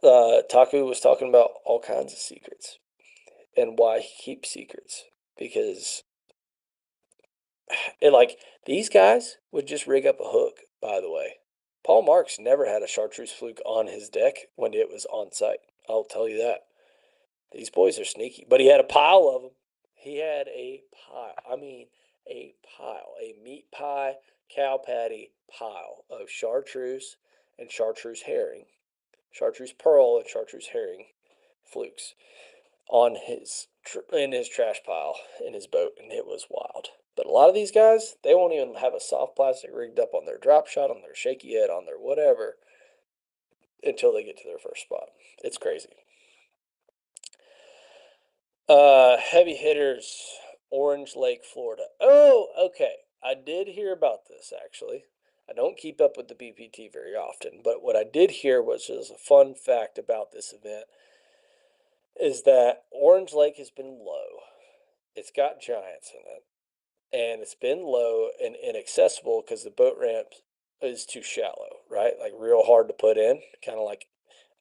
Taku was talking about all kinds of secrets and why he keeps secrets because and like these guys would just rig up a hook. By the way, Paul Marks never had a chartreuse fluke on his deck when it was on site. I'll tell you that. These boys are sneaky, but he had a pile of them. He had a pile. I mean, a pile, a meat pie, cow patty pile of chartreuse and chartreuse herring, chartreuse pearl and chartreuse herring flukes on his in his trash pile in his boat, and it was wild. But a lot of these guys, they won't even have a soft plastic rigged up on their drop shot, on their shaky head, on their whatever, until they get to their first spot. It's crazy. Heavy hitters, Orange Lake, Florida. Oh, okay. I did hear about this actually. I don't keep up with the BPT very often, but what I did hear was just a fun fact about this event is that Orange Lake has been low. It's got giants in it, and it's been low and inaccessible because the boat ramp is too shallow, right? Like real hard to put in, kind of like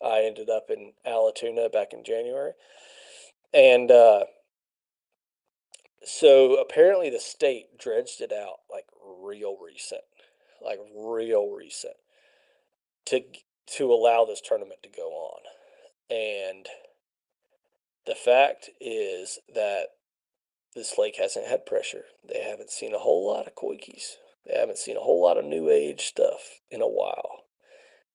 I ended up in Allatoona back in January. And so apparently the state dredged it out like real recent. like real recent, to to allow this tournament to go on. And the fact is that this lake hasn't had pressure. They haven't seen a whole lot of koikis. They haven't seen a whole lot of new age stuff in a while.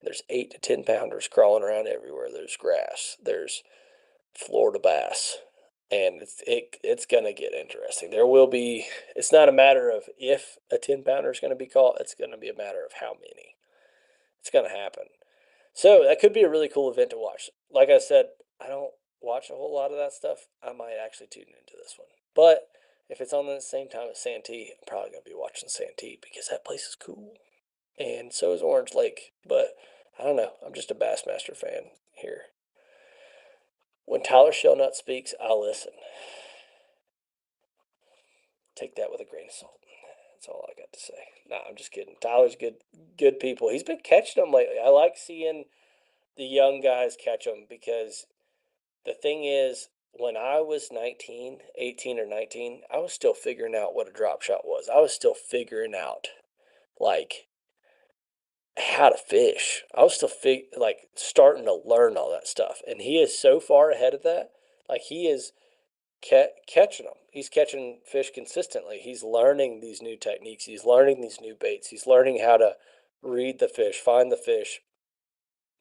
There's 8 to 10 pounders crawling around everywhere. There's grass. There's Florida bass, and it's gonna get interesting. There will be. It's not a matter of if a 10 pounder is gonna be caught. It's gonna be a matter of how many. It's gonna happen. So that could be a really cool event to watch. Like I said, I don't watch a whole lot of that stuff. I might actually tune into this one. But if it's on the same time as Santee, I'm probably gonna be watching Santee because that place is cool. And so is Orange Lake. But I don't know. I'm just a Bassmaster fan here. When Tyler Shellnut speaks, I'll listen. Take that with a grain of salt. That's all I got to say. Nah, I'm just kidding. Tyler's good people. He's been catching them lately. I like seeing the young guys catch them because the thing is, when I was 19, 18 or 19, I was still figuring out what a drop shot was. I was still figuring out, like, how to fish. I was still like starting to learn all that stuff. And he is so far ahead of that. Like, he is catching them. He's catching fish consistently. He's learning these new techniques. He's learning these new baits. He's learning how to read the fish, find the fish,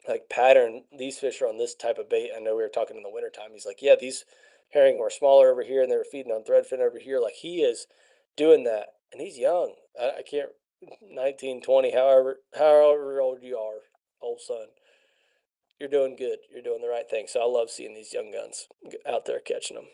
like pattern. These fish are on this type of bait. I know we were talking in the wintertime. He's like, yeah, these herring were smaller over here and they were feeding on threadfin over here. Like, he is doing that. And he's young. I can't, 19, 20, however old you are, old son. You're doing good. You're doing the right thing. So I love seeing these young guns out there catching them.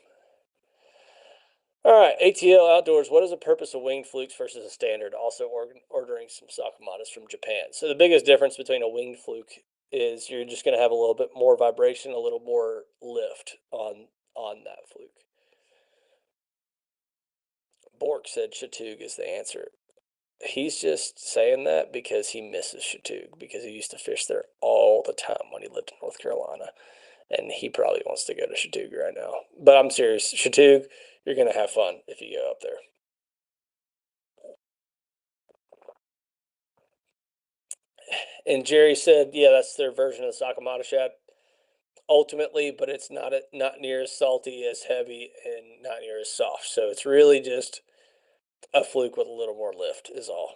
All right, ATL Outdoors. What is the purpose of winged flukes versus a standard? Also ordering some Sakamatas from Japan. So the biggest difference between a winged fluke is you're just going to have a little bit more vibration, a little more lift on that fluke. Bork said Chattoog is the answer. He's just saying that because he misses Chattoog, because he used to fish there all the time when he lived in North Carolina. And he probably wants to go to Chattoog right now. But I'm serious. Chattoog, you're going to have fun if you go up there. And Jerry said, yeah, that's their version of the Sakamata shad ultimately, but it's not near as salty, as heavy, and not near as soft. So it's really just a fluke with a little more lift is all.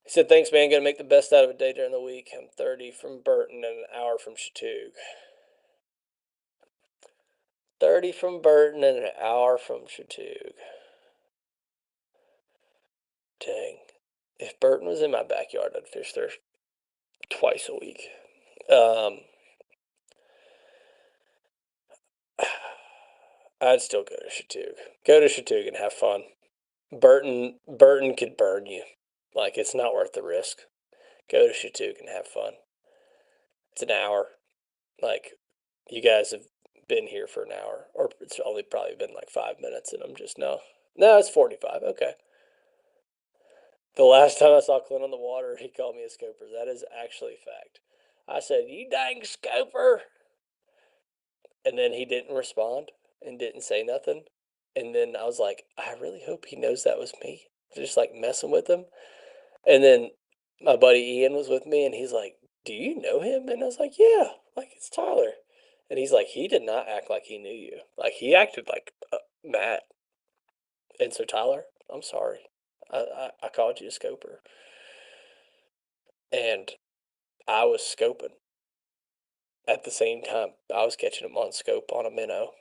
He said, thanks, man. Going to make the best out of a day during the week. I'm 30 from Burton and an hour from Chattoog. 30 from Burton and an hour from Chattoog. Dang. If Burton was in my backyard, I'd fish there twice a week. I'd still go to Chattoog. Go to Chattoog and have fun. Burton could burn you. Like, it's not worth the risk. Go to Chattoog and have fun. It's an hour. Like, you guys have been here for an hour, or it's only probably been like 5 minutes, and I'm just no. It's 45. Okay. The last time I saw Clint on the water, he called me a scoper. That is actually a fact. I said, "You dang scoper," and then he didn't respond and didn't say nothing. And then I was like, I really hope he knows that was me. Just like messing with him. And then my buddy Ian was with me, and he's like, "Do you know him?" And I was like, "Yeah, like it's Tyler." And he's like, "He did not act like he knew you. Like, he acted like mad." And so, Tyler, I'm sorry. I called you a scoper, and I was scoping at the same time. I was catching him on scope on a minnow,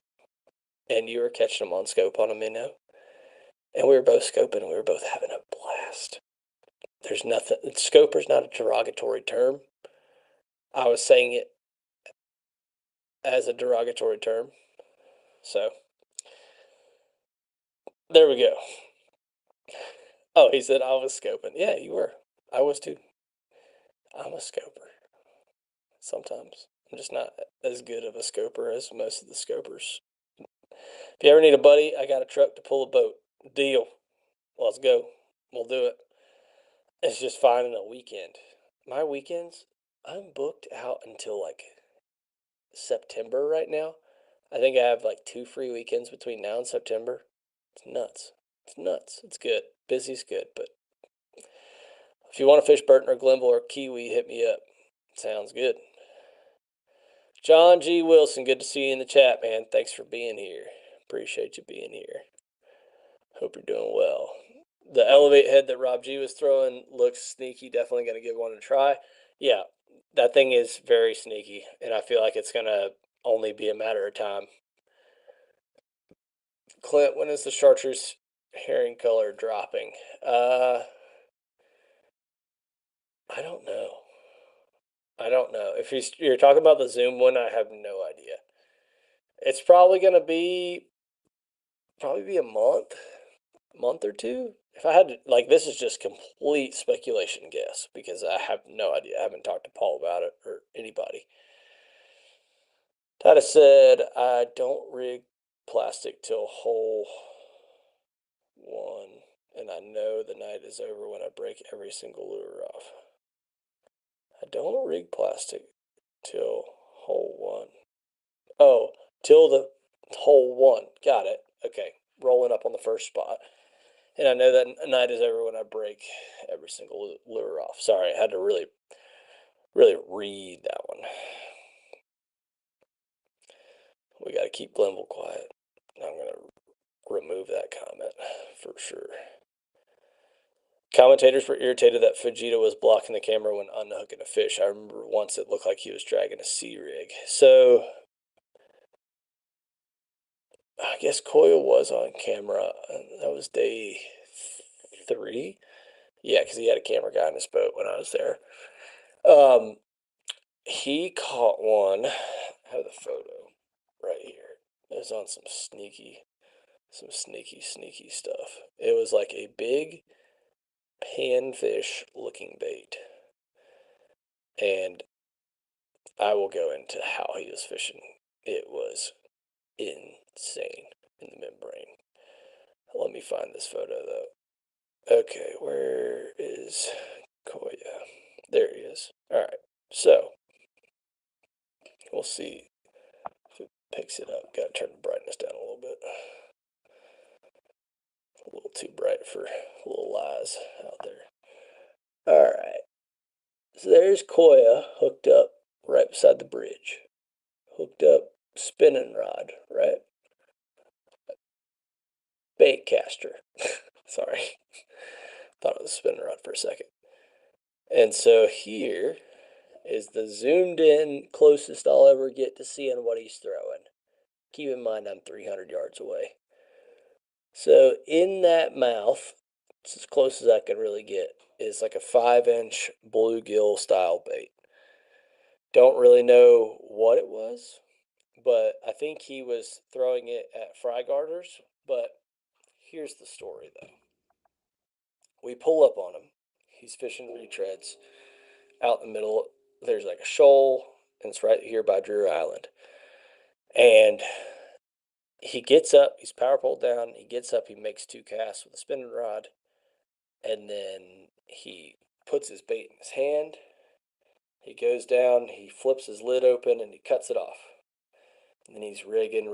and you were catching him on scope on a minnow, and we were both scoping, and we were both having a blast. There's nothing. Scoper's not a derogatory term. I was saying it as a derogatory term. So there we go. Oh, he said I was scoping. Yeah, you were. I was too. I'm a scoper. Sometimes. I'm just not as good of a scoper as most of the scopers. If you ever need a buddy, I got a truck to pull a boat. Deal. Let's go. We'll do it. It's just finding a weekend. My weekends, I'm booked out until like September right now. I think I have like 2 free weekends between now and September. It's nuts. It's nuts. It's good. Busy's good, but if you want to fish Burton or Glenville or Kiwi, hit me up. Sounds good. John G. Wilson, good to see you in the chat, man. Thanks for being here. Appreciate you being here. Hope you're doing well. The elevate head that Rob G was throwing looks sneaky. Definitely going to give one a try. Yeah, that thing is very sneaky, and I feel like it's going to only be a matter of time. Clint, when is the chartreuse herring color dropping? I don't know. I don't know. If you're talking about the Zoom one, I have no idea. It's probably going to be a month or two. If I had to, like, this is just complete speculation guess because I have no idea. I haven't talked to Paul about it or anybody. Tata said, I don't rig plastic till hole one, and I know the night is over when I break every single lure off. I don't rig plastic till hole one. Oh, till the hole one. Got it. Okay. Rolling up on the first spot. And I know that night is over when I break every single lure off. Sorry, I had to really read that one. We got to keep Glenville quiet. I'm going to remove that comment for sure. Commentators were irritated that Fujita was blocking the camera when unhooking a fish. I remember once it looked like he was dragging a sea rig. So I guess Koya was on camera. That was day 3. Yeah, because he had a camera guy in his boat when I was there. He caught one. I have the photo right here. It was on some sneaky stuff. It was like a big panfish looking bait. And I will go into how he was fishing. It was insane in the membrane. Let me find this photo though. Okay, where is Koya? There he is. All right, so we'll see if it picks it up. Got to turn the brightness down a little bit. A little too bright for little lies out there. All right, so there's Koya hooked up right beside the bridge. Hooked up spinning rod, right? Bait caster. Sorry. Thought it was a spinning rod for a second. And so here is the zoomed in closest I'll ever get to seeing what he's throwing. Keep in mind I'm 300 yards away. So in that mouth, it's as close as I can really get, is like a 5-inch bluegill style bait. Don't really know what it was, but I think he was throwing it at fry garters. But here's the story though. We pull up on him. He's fishing retreads out in the middle. There's like a shoal, and it's right here by Drew Island. And he gets up, he's power pulled down, he gets up, he makes 2 casts with a spinning rod, and then he puts his bait in his hand. He goes down, he flips his lid open, and he cuts it off. And then he's rigging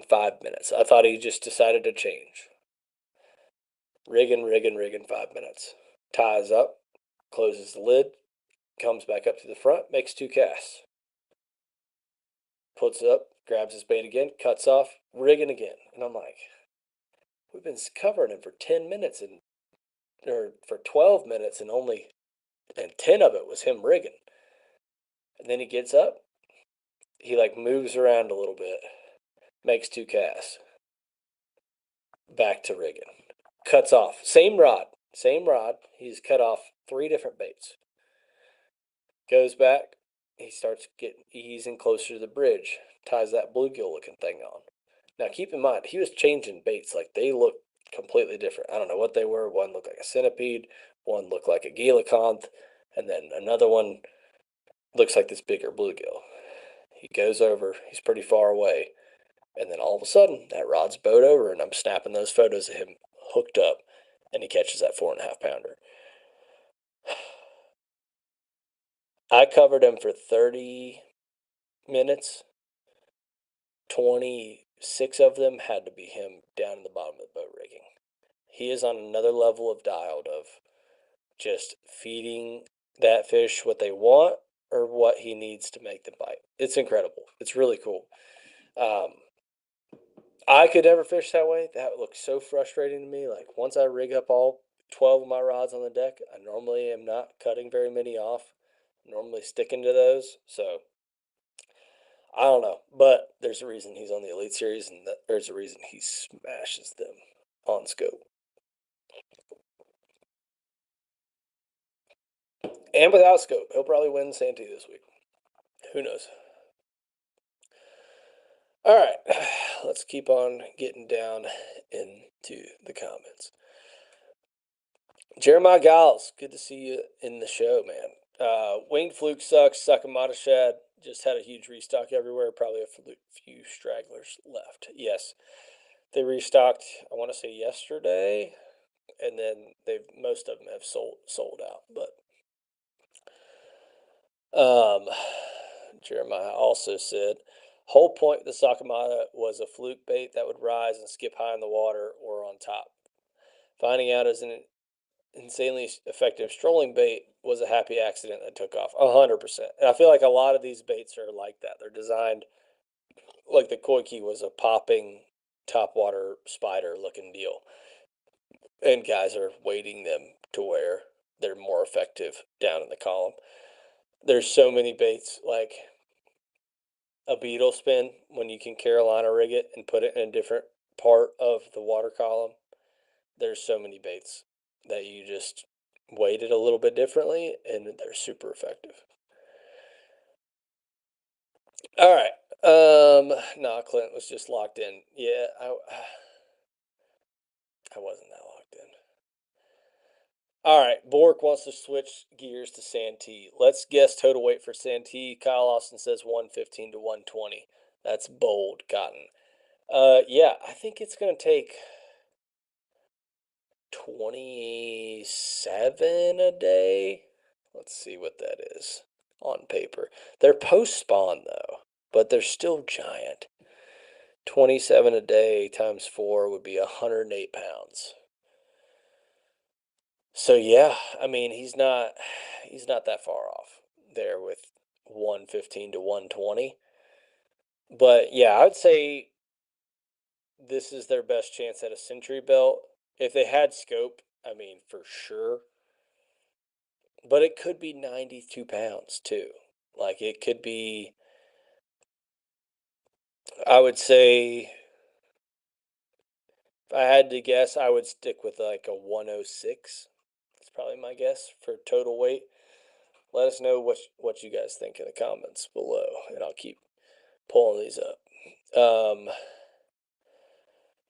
5 minutes. I thought he just decided to change. Rigging 5 minutes. Ties up, closes the lid, comes back up to the front, makes 2 casts. Puts it up, grabs his bait again, cuts off, rigging again. And I'm like, we've been covering him for 10 minutes or for 12 minutes and 10 of it was him rigging. And then he gets up, he like moves around a little bit, makes 2 casts, back to rigging, cuts off, same rod, he's cut off 3 different baits, goes back, he starts easing closer to the bridge, ties that bluegill looking thing on. Now keep in mind, he was changing baits, like they look completely different. I don't know what they were. One looked like a centipede, one looked like a geliconth, and then another one looks like this bigger bluegill. He goes over, he's pretty far away, and then all of a sudden, that rod's bowed over, and I'm snapping those photos of him hooked up, and he catches that 4.5 pounder. I covered him for 30 minutes. 26 of them had to be him down in the bottom of the boat rigging. he is on another level of dialed of just feeding that fish what they want or what he needs to make them bite. It's incredible. It's really cool. Um, I could never fish that way. That looks so frustrating to me. Like once I rig up all 12 of my rods on the deck, I normally am not cutting very many off. I'm normally sticking to those. So I don't know, but there's a reason he's on the Elite Series, and there's a reason he smashes them on scope and without scope. He'll probably win Santee this week. Who knows? All right, let's keep on getting down into the comments. Jeremiah Giles, good to see you in the show, man. Winged Fluke sucks. Sakamata Shad just had a huge restock everywhere. Probably a few stragglers left. Yes, they restocked. I want to say yesterday, and then most of them have sold out. But Jeremiah also said, whole point of the Sakamata was a fluke bait that would rise and skip high in the water or on top. Finding out as an insanely effective strolling bait was a happy accident that took off 100%. And I feel like a lot of these baits are like that. They're designed like the koi key was a popping topwater spider looking deal, and guys are weighting them to where they're more effective down in the column. There's so many baits like a beetle spin when you can Carolina rig it and put it in a different part of the water column. There's so many baits that you just weight it a little bit differently and they're super effective. All right. No, Clint was just locked in. Yeah, I wasn't that locked in. All right, Bork wants to switch gears to Santee. Let's guess total weight for Santee. Kyle Austin says 115 to 120. That's bold, Cotton. Yeah, I think it's going to take 27 a day. Let's see what that is on paper. They're post spawn though, but they're still giant. 27 a day times 4 would be 108 pounds. So yeah, I mean he's not that far off there with 115 to 120. But yeah, I would say this is their best chance at a century belt. If they had scope, I mean for sure. But it could be 92 pounds too. Like it could be, I would say, if I had to guess, I would stick with like a 106. That's probably my guess for total weight. Let us know what you guys think in the comments below, and I'll keep pulling these up.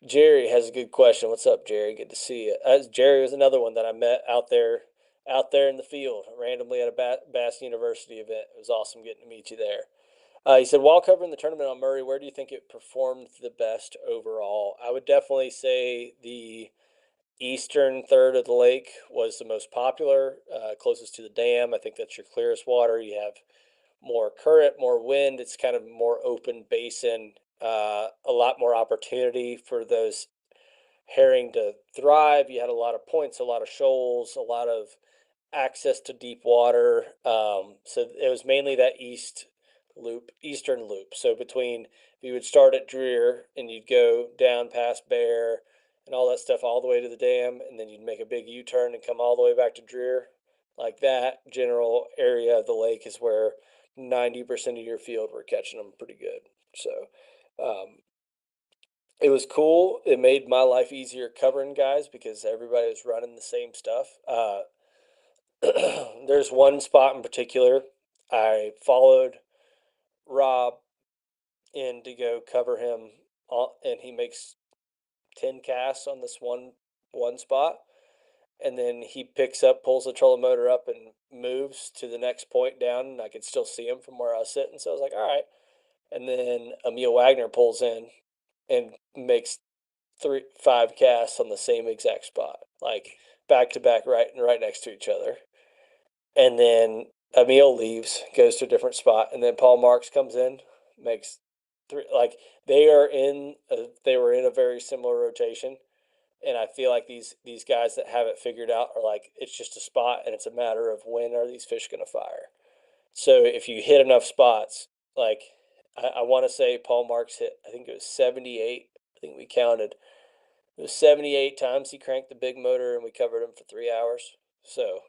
Jerry has a good question. What's up, Jerry? Good to see you. Jerry was another one that I met out there in the field randomly at a Bass University event. It was awesome getting to meet you there. He said, while covering the tournament on Murray, where do you think it performed the best overall? I would definitely say the eastern third of the lake was the most popular, closest to the dam. I think that's your clearest water. You have more current, more wind. It's kind of more open basin, a lot more opportunity for those herring to thrive. You had a lot of points, a lot of shoals, a lot of access to deep water. So it was mainly that eastern loop. So between, you would start at Dreer and you'd go down past Bear and all that stuff all the way to the dam, and then you'd make a big U-turn and come all the way back to Dreer. Like that general area of the lake is where 90% of your field were catching them pretty good. So it was cool. It made my life easier covering guys because everybody was running the same stuff. There's one spot in particular I followed Rob in to go cover him, and he makes 10 casts on this one spot, and then he pulls the trolling motor up and moves to the next point down, and I could still see him from where I was sitting. So I was like, all right. And then Emil Wagner pulls in and makes 5 casts on the same exact spot, like back to back, right next to each other. And then Emil leaves, goes to a different spot, and then Paul Marks comes in, makes 3. Like they were in a very similar rotation, And I feel like these guys that have it figured out are like, it's just a spot and it's a matter of when are these fish going to fire. So if you hit enough spots, like I want to say Paul Marks hit, I think it was 78. I think we counted. It was 78 times he cranked the big motor and we covered him for 3 hours. So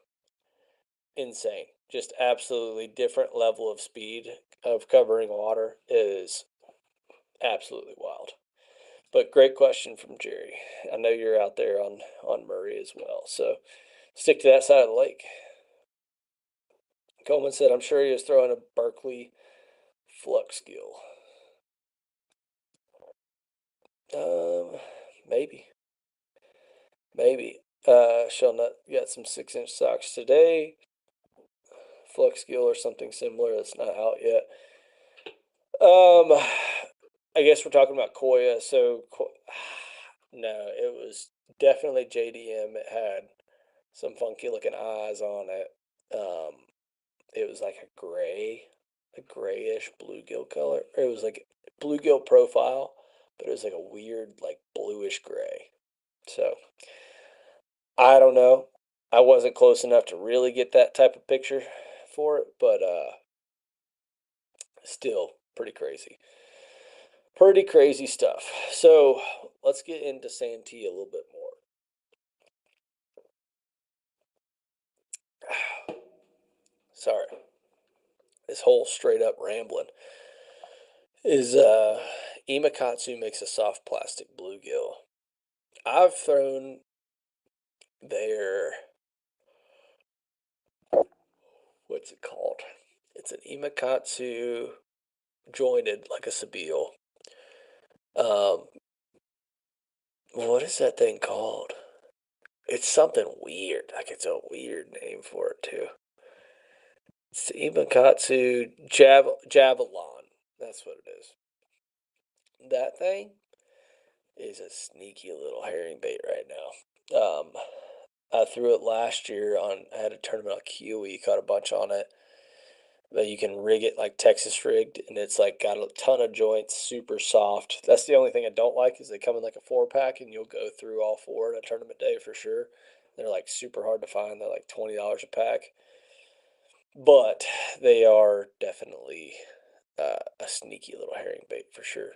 insane. Just absolutely different level of speed of covering water. It is absolutely wild. But great question from Jerry. I know you're out there on Murray as well. So stick to that side of the lake. Coleman said, I'm sure he was throwing a Berkeley Fluke skill. Maybe. Maybe. Shellnut got some 6-inch socks today. Fluke skill or something similar. That's not out yet. I guess we're talking about Koya. So, no, it was definitely JDM. It had some funky looking eyes on it. It was like a grayish bluegill color. It was like bluegill profile, but it was like a weird, like bluish gray. So, I don't know. I wasn't close enough to really get that type of picture for it, but still pretty crazy. Pretty crazy stuff. So let's get into Santee a little bit more. Sorry. This whole straight up rambling is Imakatsu makes a soft plastic bluegill. I've thrown their, what's it called? It's an Imakatsu jointed like a Sabile. What is that thing called? It's something weird. Like it's a weird name for it too. It's Imakatsu Javelin. That's what it is. That thing is a sneaky little herring bait right now. I threw it last year on. I had a tournament on Kiwi, caught a bunch on it. But you can rig it like Texas rigged, and it's like got a ton of joints, super soft. That's the only thing I don't like is they come in like a 4-pack, and you'll go through all four in a tournament day for sure. They're like super hard to find. They're like $20 a pack, but they are definitely a sneaky little herring bait for sure.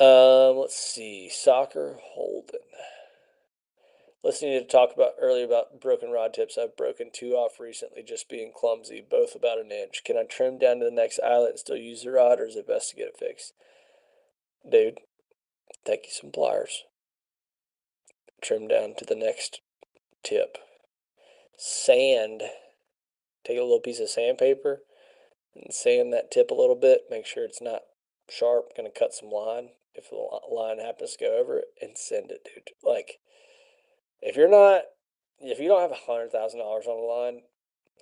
Let's see, Soccer Holden. Listening to talk about earlier about broken rod tips, I've broken 2 off recently just being clumsy, both about an inch. Can I trim down to the next eyelet and still use the rod, or is it best to get it fixed? Dude, take you some pliers. Trim down to the next tip. Sand. Take a little piece of sandpaper and sand that tip a little bit. Make sure it's not sharp. Gonna cut some line if the line happens to go over it, and send it, dude. Like, if you don't have $100,000 on the line,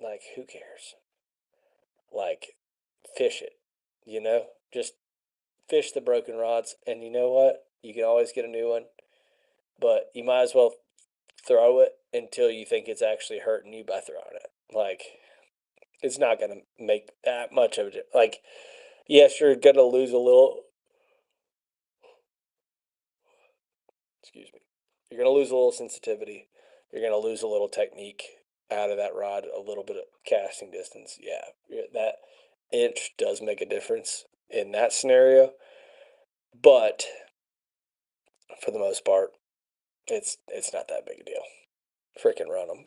like, who cares? Like, fish it, just fish the broken rods. And you know what? You can always get a new one, but you might as well throw it until you think it's actually hurting you by throwing it. Like, it's not going to make that much of it. Like, yes, you're going to lose a little, excuse me, you're going to lose a little sensitivity. You're going to lose a little technique out of that rod, a little bit of casting distance. Yeah, that inch does make a difference in that scenario, but for the most part, it's not that big a deal. Freaking run them.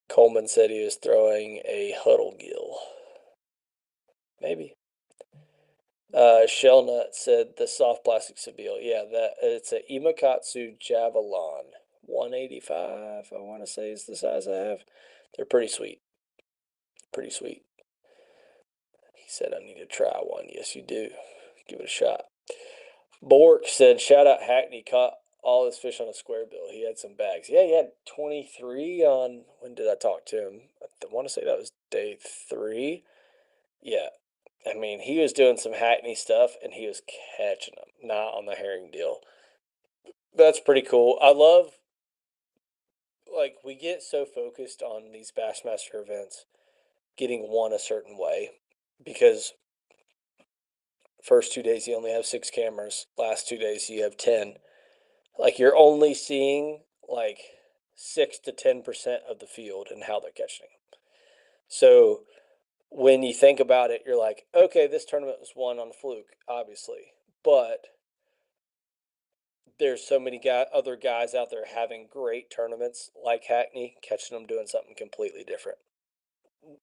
Coleman said he was throwing a huddle gill. Maybe. Shellnut said the soft plastic Sabile. Yeah, that it's a Imakatsu Javelin 185. I want to say is the size I have. They're pretty sweet. Pretty sweet. He said I need to try one. Yes, you do. Give it a shot. Bork said, shout out Hackney, caught all his fish on a square bill. He had some bags. Yeah, he had 23 on, when did I talk to him? I want to say that was day 3. Yeah. I mean, he was doing some Hackney stuff, and he was catching them, not on the herring deal. That's pretty cool. I love, like, we get so focused on these Bassmaster events getting one a certain way because First 2 days, you only have 6 cameras. Last 2 days, you have 10. Like, you're only seeing like 6 to 10% of the field and how they're catching them. So when you think about it, you're like, okay, this tournament was won on the fluke, obviously, but there's so many other guys out there having great tournaments like Hackney, catching them doing something completely different.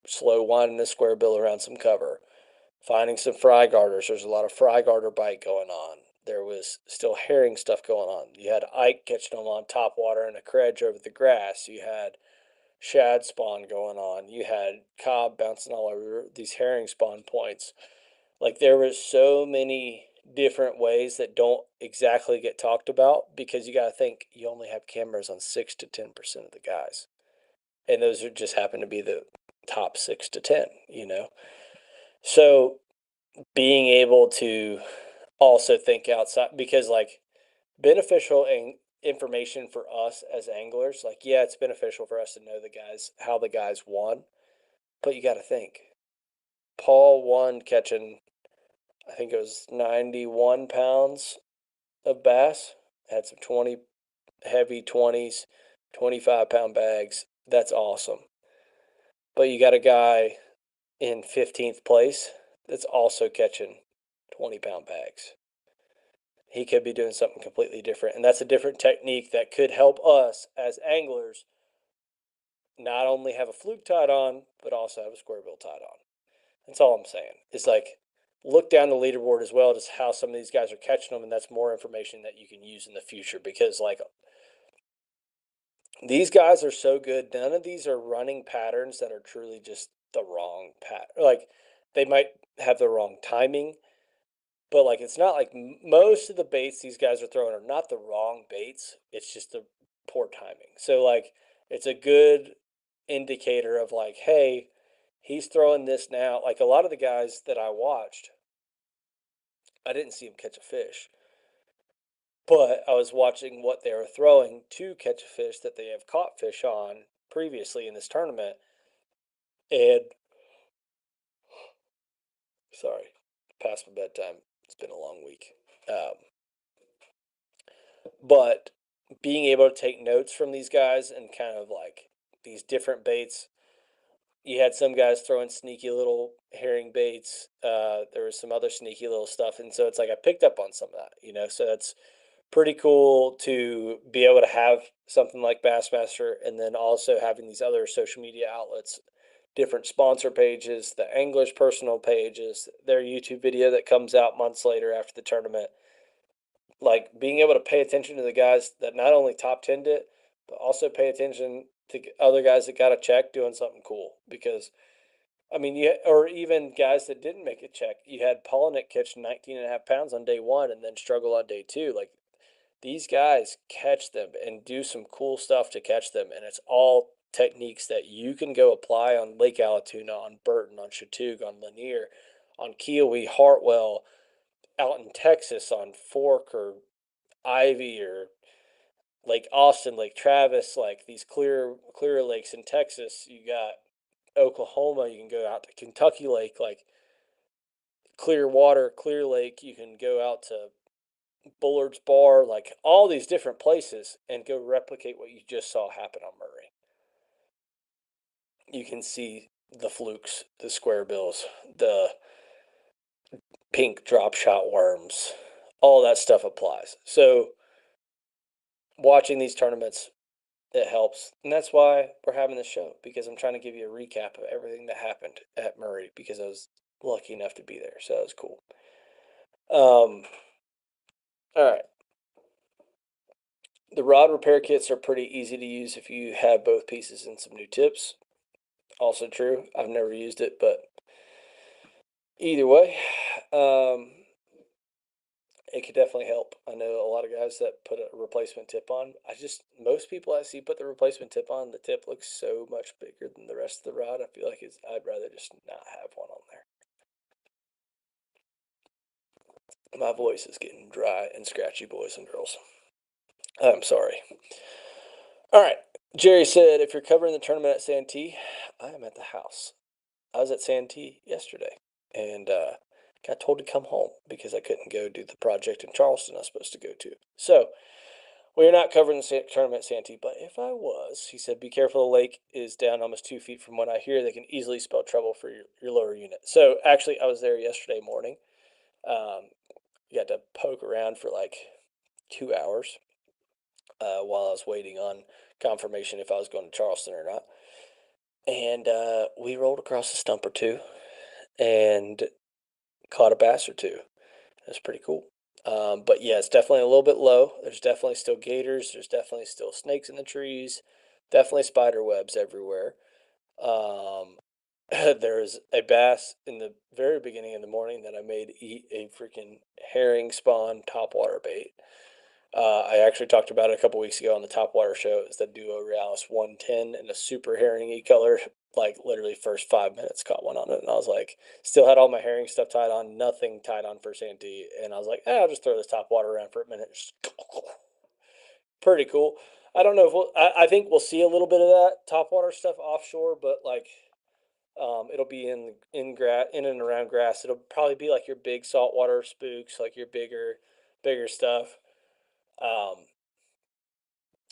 Slow winding a square bill around some cover, finding some fry garters. There's a lot of fry garter bite going on. There was still herring stuff going on. You had Ike catching them on top water and a credge over the grass. You had shad spawn going on. You had cob bouncing all over these herring spawn points. Like, there was so many different ways that don't exactly get talked about, because you got to think you only have cameras on 6 to 10% of the guys, and those are just happen to be the top 6 to 10. So being able to also think outside, because like, beneficial and information for us as anglers, like, yeah, it's beneficial for us to know the guys, how the guys won, but you got to think Paul won catching, I think it was 91 pounds of bass, had some 20 heavy 20s, 25-pound bags. That's awesome. But you got a guy in 15th place that's also catching 20-pound bags. He could be doing something completely different. And that's a different technique that could help us as anglers not only have a fluke tied on, but also have a square bill tied on. That's all I'm saying. It's like, look down the leaderboard as well as how some of these guys are catching them, and that's more information that you can use in the future, because like, these guys are so good. None of these are running patterns that are truly just the wrong pattern. Like, they might have the wrong timing, but like, it's not like most of the baits these guys are throwing are not the wrong baits. It's just the poor timing. So like, it's a good indicator of like, hey, he's throwing this now. Like, a lot of the guys that I watched, I didn't see him catch a fish, but I was watching what they were throwing to catch a fish that they have caught fish on previously in this tournament. And sorry, past my bedtime. It's been a long week. But being able to take notes from these guys and kind of like these different baits. You had some guys throwing sneaky little herring baits. There was some other sneaky little stuff. And so it's like, I picked up on some of that. So that's pretty cool to be able to have something like Bassmaster, and then also having these other social media outlets, different sponsor pages, the anglers' personal pages, their YouTube video that comes out months later after the tournament. Like, being able to pay attention to the guys that not only top 10'd it, but also pay attention to other guys that got a check doing something cool. Because, I mean, or even guys that didn't make a check. You had Polinick catch 19.5 pounds on day one and then struggle on day two. Like, these guys catch them and do some cool stuff to catch them, and it's all techniques that you can go apply on Lake Allatoona, on Burton, on Chattooga, on Lanier, on Kiowee, Hartwell, out in Texas on Fork or Ivy, or Lake Austin, Lake Travis, like these clear lakes in Texas. You got Oklahoma, you can go out to Kentucky Lake, like clear water, clear lake. You can go out to Bullard's Bar, like all these different places, and go replicate what you just saw happen on Murray. You can see the flukes, the square bills, the pink drop shot worms, all that stuff applies. So watching these tournaments, it helps. And that's why we're having this show, because I'm trying to give you a recap of everything that happened at Murray, because I was lucky enough to be there. So that was cool. All right. The rod repair kits are pretty easy to use if you have both pieces and some new tips. Also true. I've never used it, but either way, it could definitely help. I know a lot of guys that put a replacement tip on. Most people I see put the replacement tip on, the tip looks so much bigger than the rest of the rod. I feel like I'd rather just not have one on there. My voice is getting dry and scratchy, boys and girls. I'm sorry. All right. Jerry said, if you're covering the tournament at Santee, I am at the house. I was at Santee yesterday, and got told to come home because I couldn't go do the project in Charleston I was supposed to go to. So we're not covering the tournament at Santee, but if I was, he said, be careful. The lake is down almost 2 feet from what I hear. They can easily spell trouble for your lower unit. So actually, I was there yesterday morning. Um, got to poke around for like 2 hours while I was waiting on confirmation if I was going to Charleston or not. And we rolled across a stump or two and caught a bass or two. That's pretty cool. But yeah, it's definitely a little bit low. There's definitely still gators. There's definitely still snakes in the trees. Definitely spider webs everywhere. Um, there's a bass in the very beginning of the morning that I made eat a freaking herring spawn topwater bait. I actually talked about it a couple weeks ago on the Topwater show. It's the Duo Realis 110 in a super herring color. Like literally first 5 minutes caught one on it, and I was like, still had all my herring stuff tied on, nothing tied on for Santee, and I was like, I'll just throw this Topwater around for a minute. Just pretty cool. I don't know if I think we'll see a little bit of that topwater stuff offshore, but like it'll be in and around grass. It'll probably be like your big saltwater spooks, like your bigger stuff. Um,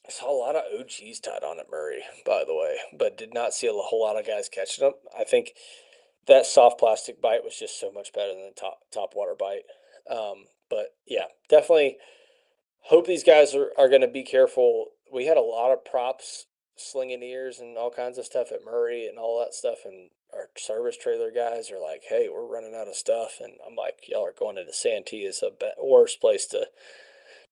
I saw a lot of OGs tied on at Murray, by the way, but did not see a whole lot of guys catching them. I think that soft plastic bite was just so much better than the top water bite. But yeah, definitely hope these guys are going to be careful. We had a lot of props, slinging ears, and all kinds of stuff at Murray and all that stuff. And our service trailer guys are like, "Hey, we're running out of stuff," and I'm like, "Y'all are going into Santee is a worst place to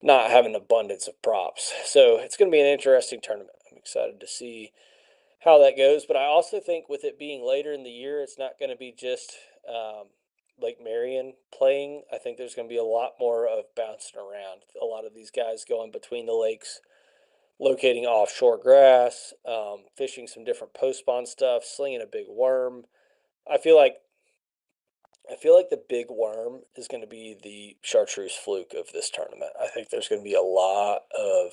not have an abundance of props." So it's going to be an interesting tournament. I'm excited to see how that goes. But I also think with it being later in the year, it's not going to be just Lake Marion playing. I think there's going to be a lot more of bouncing around. A lot of these guys going between the lakes, locating offshore grass, fishing some different post spawn stuff, slinging a big worm. I feel like the big worm is going to be the chartreuse fluke of this tournament. I think there's going to be a lot of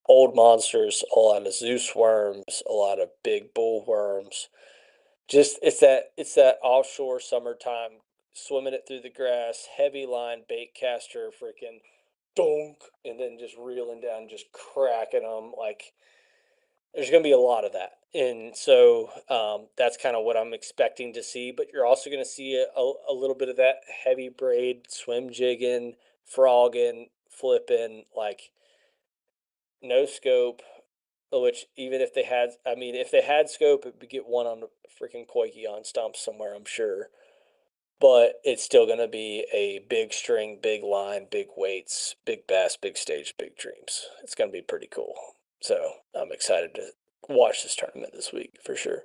old monsters, a lot of Zeus worms, a lot of big bull worms. Just it's that offshore summertime swimming it through the grass, heavy line bait caster, freaking donk, and then just reeling down, just cracking them. Like there's going to be a lot of that, and so that's kind of what I'm expecting to see. But you're also going to see a little bit of that heavy braid swim jigging, frogging, flipping, like no scope. Which even if they had, I mean, if they had scope, it would get one on the freaking Koike on stump somewhere, I'm sure. But it's still going to be a big string, big line, big weights, big bass, big stage, big dreams. It's going to be pretty cool. So I'm excited to watch this tournament this week for sure.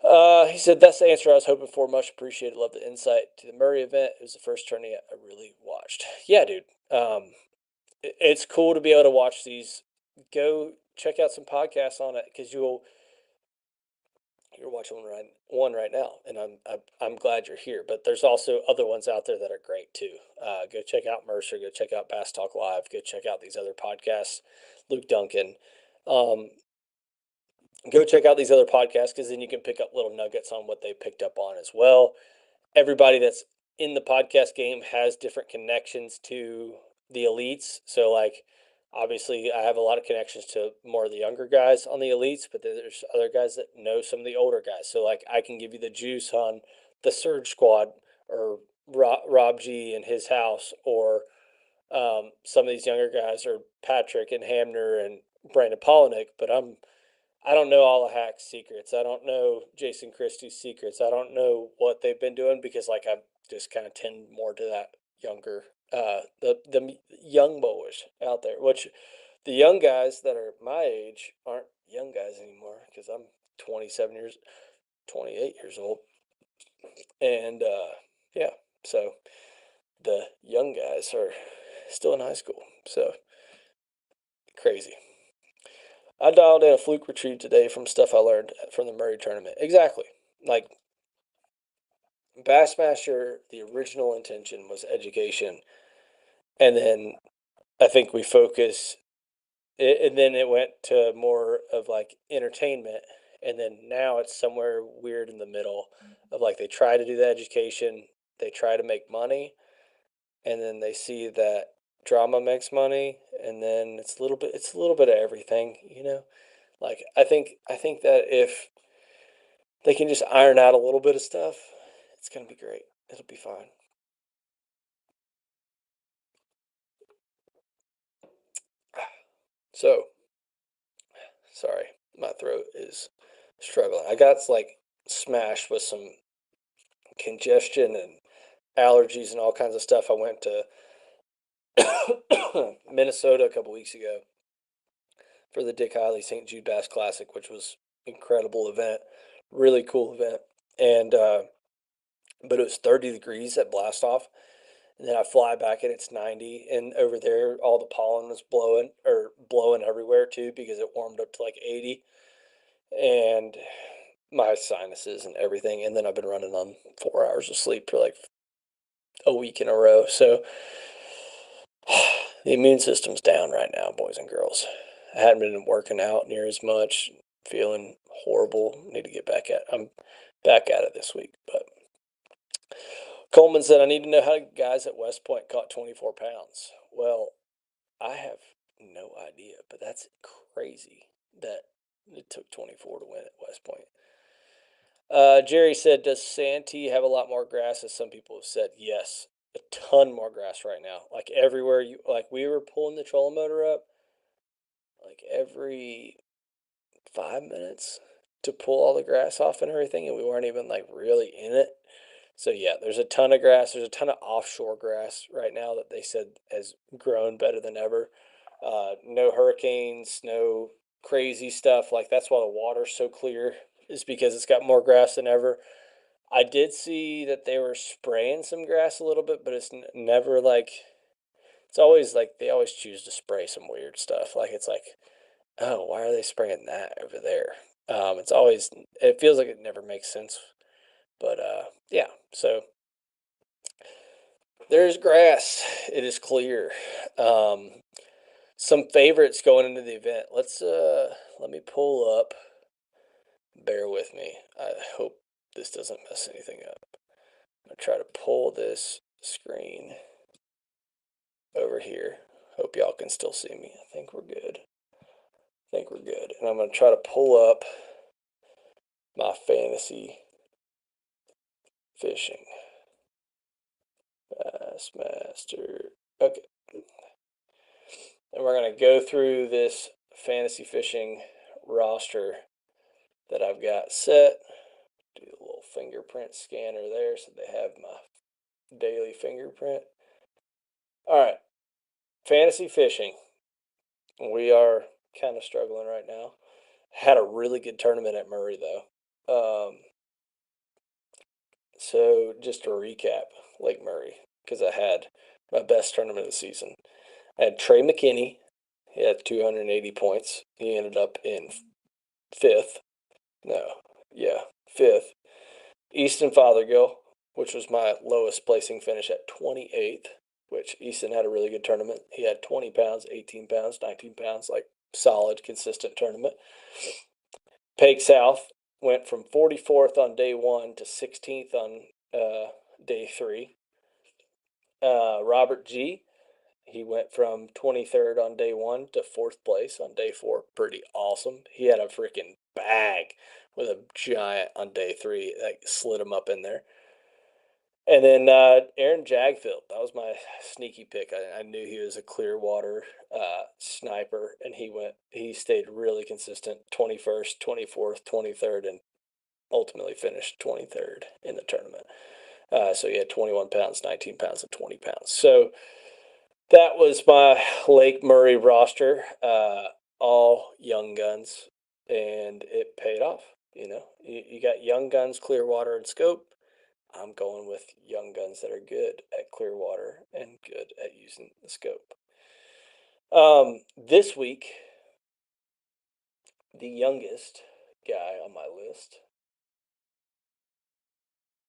He said that's the answer I was hoping for. Much appreciated. Love the insight to the Murray event. It was the first tournament I really watched. Yeah, dude. It's cool to be able to watch these. Go check out some podcasts on it because you're watching one right now, and I'm glad you're here. But there's also other ones out there that are great too. Go check out Mercer. Go check out Bass Talk Live. Go check out these other podcasts. Luke Duncan. Um, Go check out these other podcasts because then you can pick up little nuggets on what they picked up on as well. Everybody that's in the podcast game has different connections to the elites. So, like, obviously, I have a lot of connections to more of the younger guys on the elites, but there's other guys that know some of the older guys. So, like, I can give you the juice on the Surge Squad or Rob G and his house, or some of these younger guys, or Patrick and Hamner and Brandon Polinick. But I don't know all of Hack's secrets. I don't know Jason Christie's secrets. I don't know what they've been doing because, like, I just kind of tend more to that younger, the young boys out there. Which the young guys that are my age aren't young guys anymore because I'm 28 years old, and yeah, so the young guys are still in high school. So crazy. I dialed in a fluke retrieve today from stuff I learned from the Murray tournament. Exactly. Like Bassmaster, the original intention was education. And then I think we focus, and then it went to more of like entertainment. And then now it's somewhere weird in the middle of like they try to do the education, they try to make money, and then they see that drama makes money, and then it's a little bit of everything, you know. Like I think that if they can just iron out a little bit of stuff, it's gonna be great. It'll be fine. So sorry, my throat is struggling. I got like smashed with some congestion and allergies and all kinds of stuff. I went to Minnesota a couple weeks ago for the Dick Hiley St. Jude Bass Classic, which was incredible event, really cool event. And but it was 30 degrees at blast off, and then I fly back and it's 90, and over there all the pollen was blowing everywhere too because it warmed up to like 80, and my sinuses and everything. And then I've been running on 4 hours of sleep for like a week in a row, so the immune system's down right now, boys and girls. I hadn't been working out near as much, feeling horrible. Need to get back at. I'm back at it this week. But Coleman said I need to know how guys at West Point caught 24 pounds. Well, I have no idea, but that's crazy that it took 24 to win at West Point. Jerry said, does Santee have a lot more grass, as some people have said? Yes, a ton more grass right now. Like everywhere like we were pulling the trolling motor up, like every 5 minutes to pull all the grass off and everything, and we weren't even like really in it. So yeah, there's a ton of grass. There's a ton of offshore grass right now that they said has grown better than ever. No hurricanes, no crazy stuff. Like that's why the water's so clear, is because it's got more grass than ever. I did see that they were spraying some grass a little bit, but it's never like, it's always like they always choose to spray some weird stuff. Like it's like, oh, why are they spraying that over there? It's always, it feels like it never makes sense. But yeah, so there's grass. It is clear. Um, some favorites going into the event. Let me pull up. Bear with me. I hope this doesn't mess anything up. I'm gonna try to pull this screen over here. Hope y'all can still see me. I think we're good. And I'm gonna try to pull up my fantasy fishing. Bassmaster. Okay. And we're going to go through this fantasy fishing roster that I've got set. Do a little fingerprint scanner there so they have my daily fingerprint. All right. Fantasy fishing. We are kind of struggling right now. Had a really good tournament at Murray, though. So just to recap, Lake Murray, because I had my best tournament of the season. I had Trey McKinney. He had 280 points. He ended up in fifth. No, yeah, fifth. Easton Fothergill, which was my lowest placing finish at 28th, which Easton had a really good tournament. He had 20 pounds, 18 pounds, 19 pounds, like solid, consistent tournament. Peg South went from 44th on day one to 16th on day three. Robert G., he went from 23rd on day one to fourth place on day four. Pretty awesome. He had a freaking bag with a giant on day three, like slid him up in there. And then Aaron Jagfield, that was my sneaky pick. I knew he was a Clearwater sniper, and he stayed really consistent. 21st, 24th, 23rd, and ultimately finished 23rd in the tournament. So he had 21 pounds, 19 pounds, and 20 pounds. So that was my Lake Murray roster, all young guns, and it paid off. You know, you got young guns, Clearwater, and Scope. I'm going with young guns that are good at Clearwater and good at using the Scope. This week, the youngest guy on my list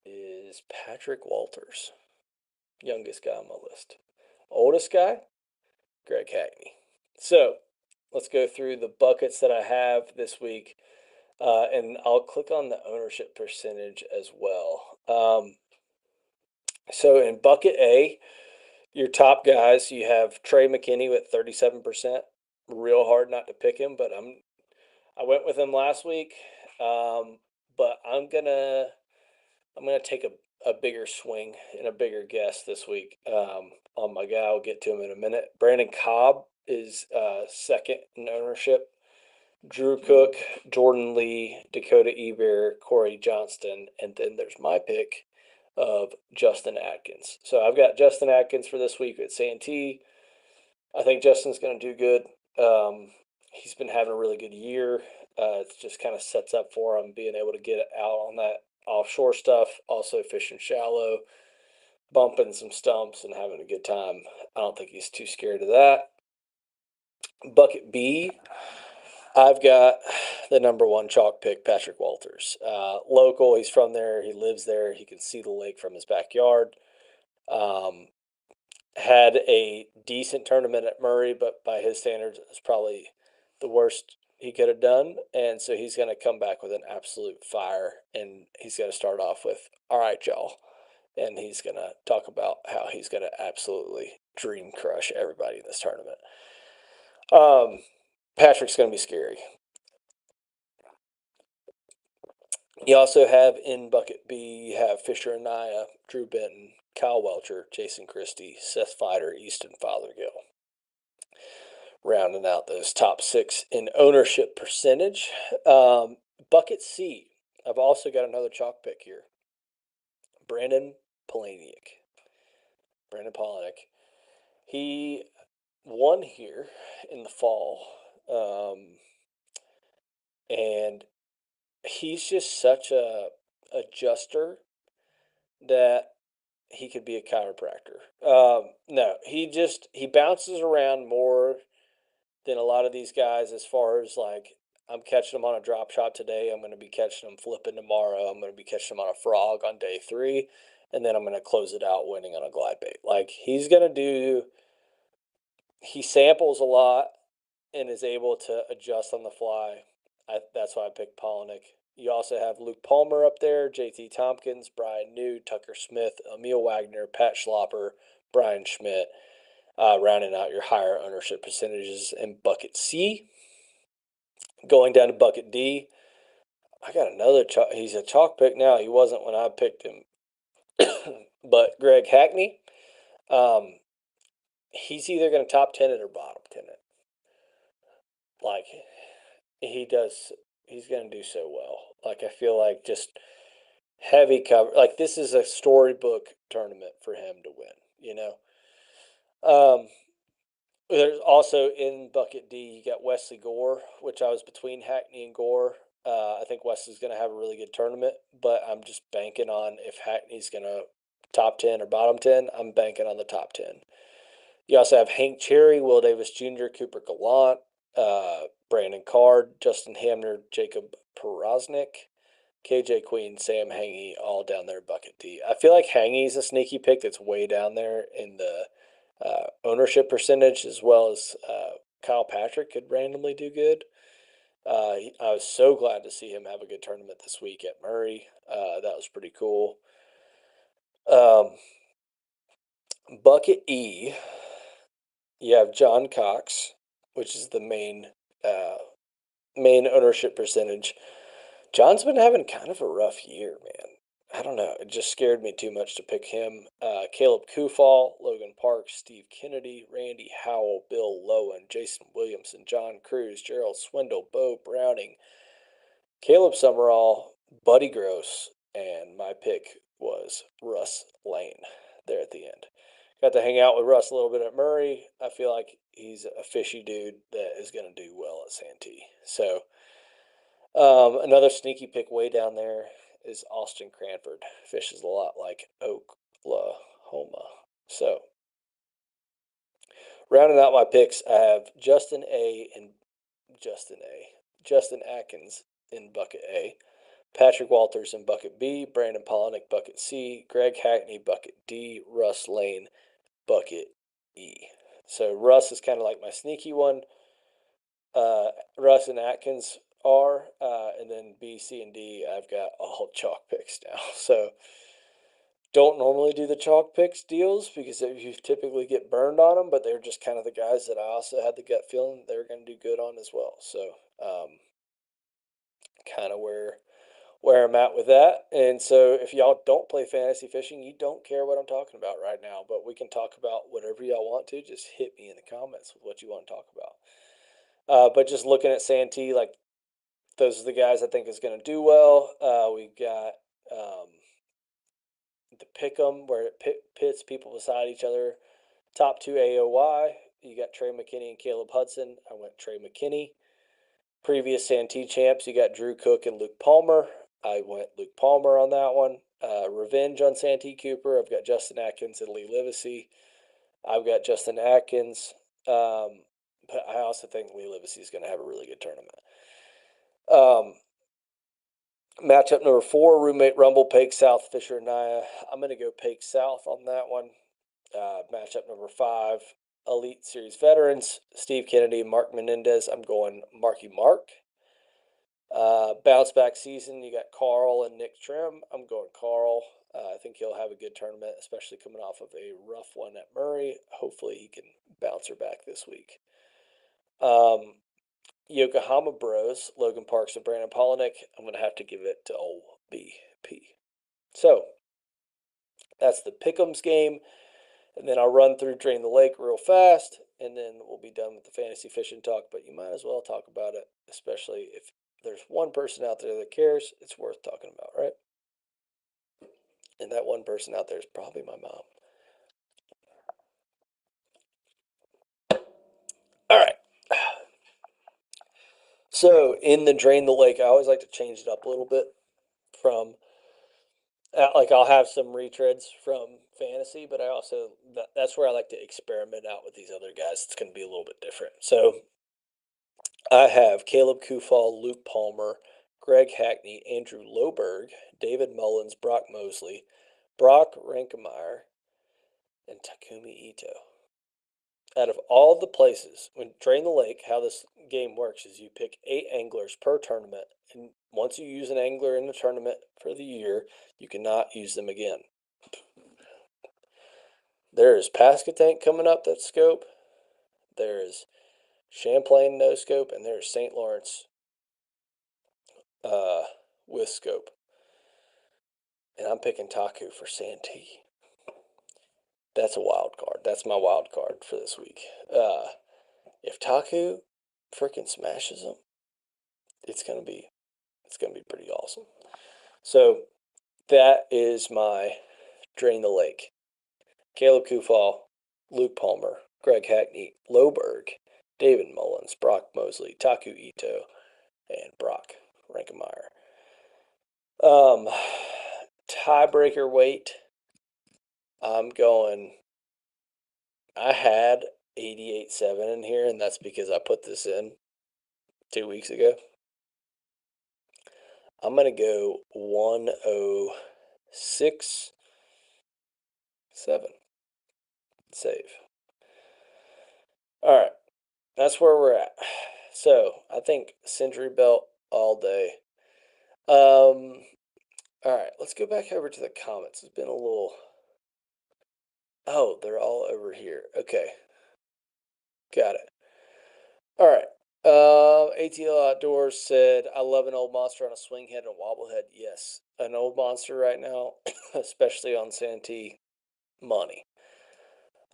is Patrick Walters. Youngest guy on my list. Oldest guy, Greg Hackney. So let's go through the buckets that I have this week, and I'll click on the ownership percentage as well. So in bucket A, your top guys, you have Trey McKinney with 37%. Real hard not to pick him, but I went with him last week. Um, but I'm gonna take a bigger swing and a bigger guess this week on my guy. I'll get to him in a minute. Brandon Cobb is second in ownership. Drew Cook, Jordan Lee, Dakota Eber, Corey Johnston, and then there's my pick of Justin Atkins. So I've got Justin Atkins for this week at Santee. I think Justin's going to do good. He's been having a really good year. It just kind of sets up for him being able to get out on that offshore stuff, also fishing shallow, bumping some stumps, and having a good time. I don't think he's too scared of that. Bucket B, I've got the number one chalk pick, Patrick Walters. Local, he's from there. He lives there. He can see the lake from his backyard. Um, had a decent tournament at Murray, but by his standards, it was probably the worst he could have done. And so he's going to come back with an absolute fire. And he's going to start off with, all right, y'all. And he's going to talk about how he's going to absolutely dream crush everybody in this tournament. Patrick's going to be scary. You also have in bucket B, you have Fisher Anaya, Drew Benton, Kyle Welcher, Jason Christie, Seth Fighter, Easton Fothergill. Rounding out those top six in ownership percentage. Bucket C, I've also got another chalk pick here. Brandon Polaniak. Brandon Polaniak. He won here in the fall. And he's just such a adjuster that he could be a chiropractor. No, he bounces around more than a lot of these guys as far as like I'm catching them on a drop shot today. I'm going to be catching them flipping tomorrow. I'm going to be catching them on a frog on day 3, and then I'm going to close it out winning on a glide bait. Like he's going to do. He samples a lot and is able to adjust on the fly. That's why I picked Polnick. You also have Luke Palmer up there, JT Tompkins, Brian New, Tucker Smith, Emil Wagner, Pat Schlopper, Brian Schmidt, rounding out your higher ownership percentages in bucket C. Going down to bucket D, I got another chalk. He's a chalk pick now. He wasn't when I picked him. But Greg Hackney, um, he's either going to top 10 it or bottom 10 it. Like, he does, he's going to do so well. Like, I feel like just heavy cover. Like, this is a storybook tournament for him to win, you know? There's also in bucket D, you got Wesley Gore, which I was between Hackney and Gore. I think Wesley's going to have a really good tournament, but I'm just banking on if Hackney's going to top 10 or bottom 10, I'm banking on the top 10. You also have Hank Cherry, Will Davis Jr., Cooper Gallant, Brandon Card, Justin Hamner, Jacob Porosnik, KJ Queen, Sam Hangy, all down there bucket D. I feel like Hangy's a sneaky pick that's way down there in the ownership percentage, as well as Kyle Patrick could randomly do good. I was so glad to see him have a good tournament this week at Murray. That was pretty cool. Bucket E, you have John Cox, which is the main ownership percentage. John's been having kind of a rough year, man. I don't know. It just scared me too much to pick him. Caleb Kufall, Logan Parks, Steve Kennedy, Randy Howell, Bill Lowen, Jason Williamson, John Cruz, Gerald Swindle, Bo Browning, Caleb Summerall, Buddy Gross, and my pick was Russ Lane there at the end. Got to hang out with Russ a little bit at Murray. I feel like he's a fishy dude that is going to do well at Santee. So another sneaky pick way down there is Austin Cranford. Fishes a lot like Oklahoma. So, rounding out my picks, I have Justin Atkins in bucket A, Patrick Walters in bucket B, Brandon Polnick bucket C, Greg Hackney bucket D, Russ Lane bucket E. So Russ is kind of like my sneaky one. Russ and Atkins are, and then B, C, and D, I've got all chalk picks now. So don't normally do the chalk picks deals because you typically get burned on them, but they're just kind of the guys that I also had the gut feeling they were going to do good on as well. So, kind of where I'm at with that. And so, if y'all don't play fantasy fishing, you don't care what I'm talking about right now, but we can talk about whatever y'all want to. Just hit me in the comments with what you want to talk about. But just looking at Santee, like those are the guys I think is going to do well. We got the Pick'em where it pits people beside each other. Top two AOY. You got Trey McKinney and Caleb Hudson. I went Trey McKinney. Previous Santee champs, you got Drew Cook and Luke Palmer. I went Luke Palmer on that one. Revenge on Santee Cooper. I've got Justin Atkins and Lee Livesey. I've got Justin Atkins. But I also think Lee Livesey is going to have a really good tournament. Matchup number 4, Roommate Rumble, Pake South, Fisher and Naya. I'm going to go Pake South on that one. Matchup number 5, Elite Series Veterans, Steve Kennedy, Mark Menendez. I'm going Marky Mark. Bounce back season, you got Carl and Nick Trim. I'm going Carl. I think he'll have a good tournament, especially coming off of a rough one at Murray. Hopefully he can bounce her back this week. Yokohama Bros, Logan Parks and Brandon Polinick. I'm going to have to give it to old BP. So, that's the Pick'ems game. And then I'll run through Drain the Lake real fast, and then we'll be done with the fantasy fishing talk. But you might as well talk about it, especially if there's one person out there that cares. It's worth talking about, right? And that one person out there is probably my mom. All right. So in the Drain the Lake, I always like to change it up a little bit from like I'll have some retreads from fantasy, but I also that's where I like to experiment out with these other guys. It's going to be a little bit different. So I have Caleb Kufal, Luke Palmer, Greg Hackney, Andrew Loberg, David Mullins, Brock Mosley, Brock Rankemeyer, and Takumi Ito. Out of all the places, when Drain the Lake, how this game works is you pick 8 anglers per tournament, and once you use an angler in the tournament for the year, you cannot use them again. There is Pasquotank coming up that's scope. There is Champlain no scope, and there's St. Lawrence with scope. And I'm picking Taku for Santee. That's a wild card. That's my wild card for this week. If Taku freaking smashes them, it's gonna be pretty awesome. So that is my Drain the Lake. Caleb Kufal, Luke Palmer, Greg Hackney, Loberg, David Mullins, Brock Mosley, Taku Ito, and Brock Rankemeyer. Tiebreaker weight. I'm going. I had 88.7 in here, and that's because I put this in 2 weeks ago. I'm going to go 106.7. Save. All right. That's where we're at. So I think Century Belt all day. All right. Let's go back over to the comments. It's been a little. Oh, they're all over here. Okay. Got it. All right. ATL Outdoors said, I love an old monster on a swing head and a wobble head. Yes. An old monster right now, especially on Santee, money.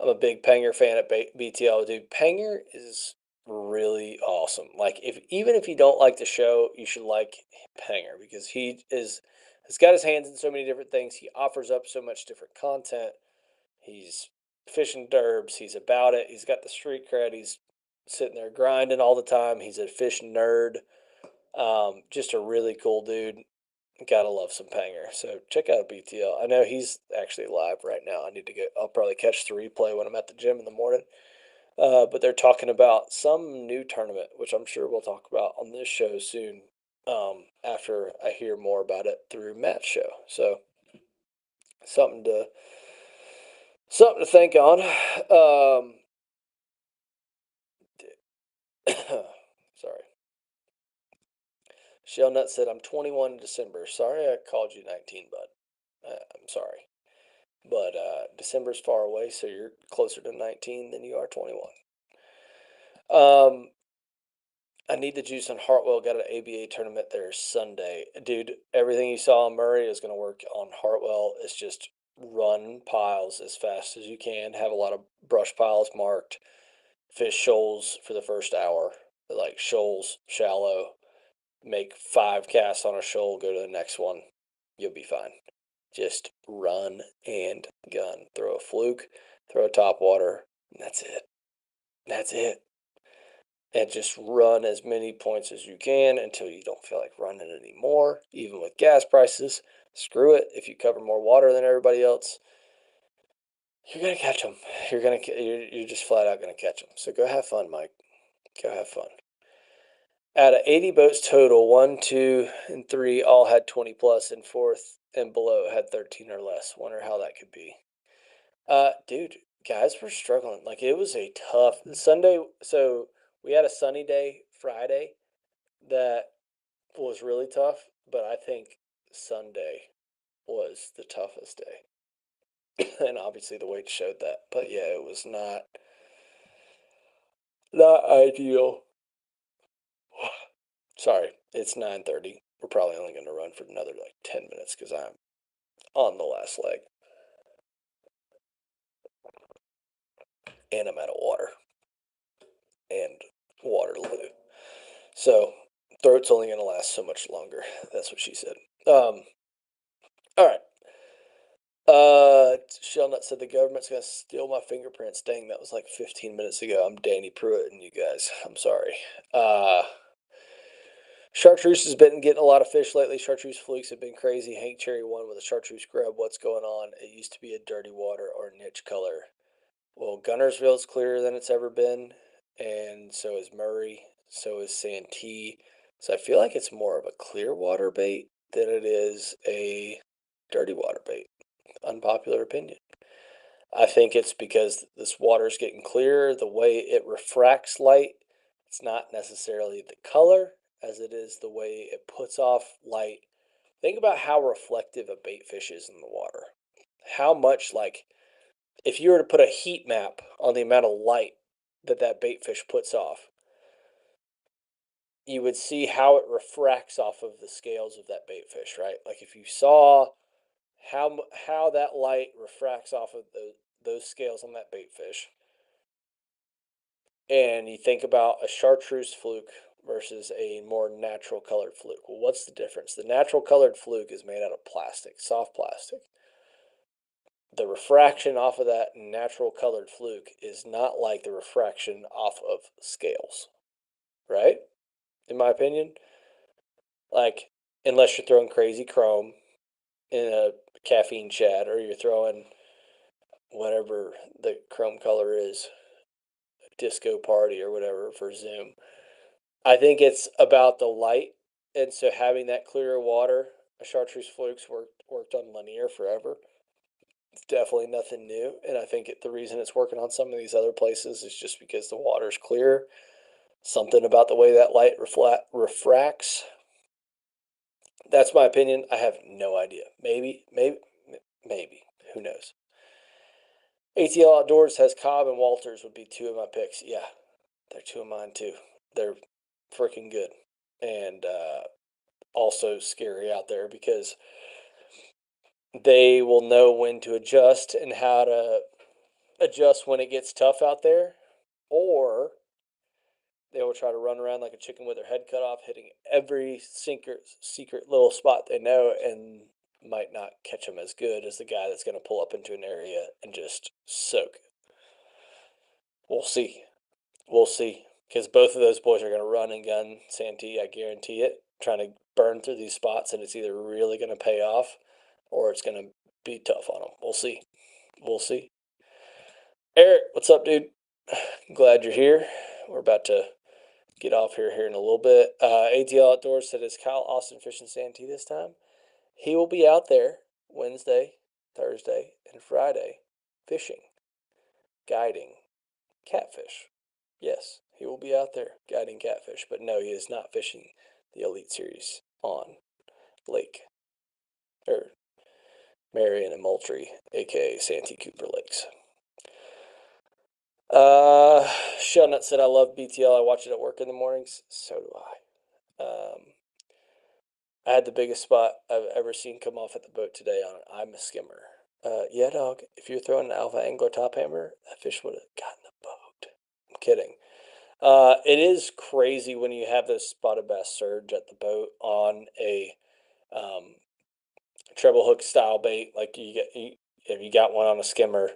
I'm a big Panger fan at BTL. Dude, Panger is really awesome. Like, even if you don't like the show, you should like Panger because has got his hands in so many different things. He offers up so much different content. He's fishing derbs. He's about it. He's got the street cred. He's sitting there grinding all the time. He's a fish nerd. Just a really cool dude. Gotta love some Panger. So check out BTL. I know he's actually live right now. I need to I'll probably catch the replay when I'm at the gym in the morning. But they're talking about some new tournament, which I'm sure we'll talk about on this show soon. After I hear more about it through Matt's show. So something to think on. Sorry. Shellnut said, I'm 21 in December. Sorry I called you 19, bud. I'm sorry. But December's far away, so you're closer to 19 than you are 21. I need the juice on Hartwell. Got an ABA tournament there Sunday. Dude, everything you saw on Murray is going to work on Hartwell. It's just run piles as fast as you can. Have a lot of brush piles marked. Fish shoals for the first hour. Like shoals, shallow. Make 5 casts on a shoal. Go to the next one. You'll be fine. Just run and gun. Throw a fluke. Throw a topwater. And that's it. That's it. And just run as many points as you can until you don't feel like running anymore. Even with gas prices, screw it. If you cover more water than everybody else, you're gonna catch them. You're just flat out gonna catch them. So go have fun, Mike. Go have fun. Out of 80 boats total, 1, 2, and 3 all had 20 plus, and fourth and below had 13 or less. Wonder how that could be. Dude, guys were struggling. Like it was a tough Sunday. So we had a sunny day Friday that was really tough, but I think Sunday was the toughest day. And obviously the weight showed that. But yeah, it was not ideal. Sorry, it's 9:30. We're probably only going to run for another like 10 minutes because I'm on the last leg. And I'm out of water. And Waterloo. So throat's only going to last so much longer. That's what she said. All right. Shellnut said the government's gonna steal my fingerprints. Dang, that was like 15 minutes ago. I'm Danny Pruitt, and you guys, I'm sorry. Chartreuse has been getting a lot of fish lately. Chartreuse flukes have been crazy. Hank Cherry won with a chartreuse grub. What's going on? It used to be a dirty water or niche color. Well, Gunnersville's clearer than it's ever been, and so is Murray. So is Santee. So I feel like it's more of a clear water bait than it is a dirty water bait. Unpopular opinion. I think it's because this water's getting clearer, the way it refracts light. It's not necessarily the color as it is the way it puts off light. Think about how reflective a bait fish is in the water. How much, like, if you were to put a heat map on the amount of light that that bait fish puts off, you would see how it refracts off of the scales of that bait fish, right? Like if you saw how that light refracts off of those scales on that bait fish, and you think about a chartreuse fluke versus a more natural colored fluke. Well, what's the difference? The natural colored fluke is made out of plastic, soft plastic. The refraction off of that natural colored fluke is not like the refraction off of scales, right? In my opinion, like unless you're throwing crazy chrome in a caffeine chat or you're throwing whatever the chrome color is, disco party or whatever for Zoom. I think it's about the light, and so having that clearer water. A chartreuse flukes worked on linear forever. It's definitely nothing new, and I think the reason it's working on some of these other places is just because the water's clear. Something about the way that light refracts. That's my opinion. I have no idea. Maybe. Who knows? ATL Outdoors has Cobb and Walters would be 2 of my picks. Yeah, they're 2 of mine too. They're freaking good, and also scary out there because they will know when to adjust and how to adjust when it gets tough out there, or they will try to run around like a chicken with their head cut off, hitting every secret little spot they know, and might not catch them as good as the guy that's going to pull up into an area and just soak. We'll see. We'll see. Because both of those boys are going to run and gun Santee, I guarantee it, trying to burn through these spots, and it's either really going to pay off or it's going to be tough on them. We'll see. We'll see. Eric, what's up, dude? Glad you're here. We're about to get off here in a little bit. ATL Outdoors said, is Kyle Austin fishing Santee this time? He will be out there Wednesday, Thursday, and Friday fishing, guiding catfish. Yes, he will be out there guiding catfish, but no, he is not fishing the Elite Series on Lake. Or Marion and Moultrie, aka Santee Cooper Lakes. Shutnut said, I love BTL. I watch it at work in the mornings. So do I. I had the biggest spot I've ever seen come off at the boat today on an I'm a skimmer. Yeah, dog. If you're throwing an alpha angler top hammer, that fish would have gotten the boat. I'm kidding. It is crazy when you have those spotted bass surge at the boat on a um, treble hook style bait. Like if you got one on a skimmer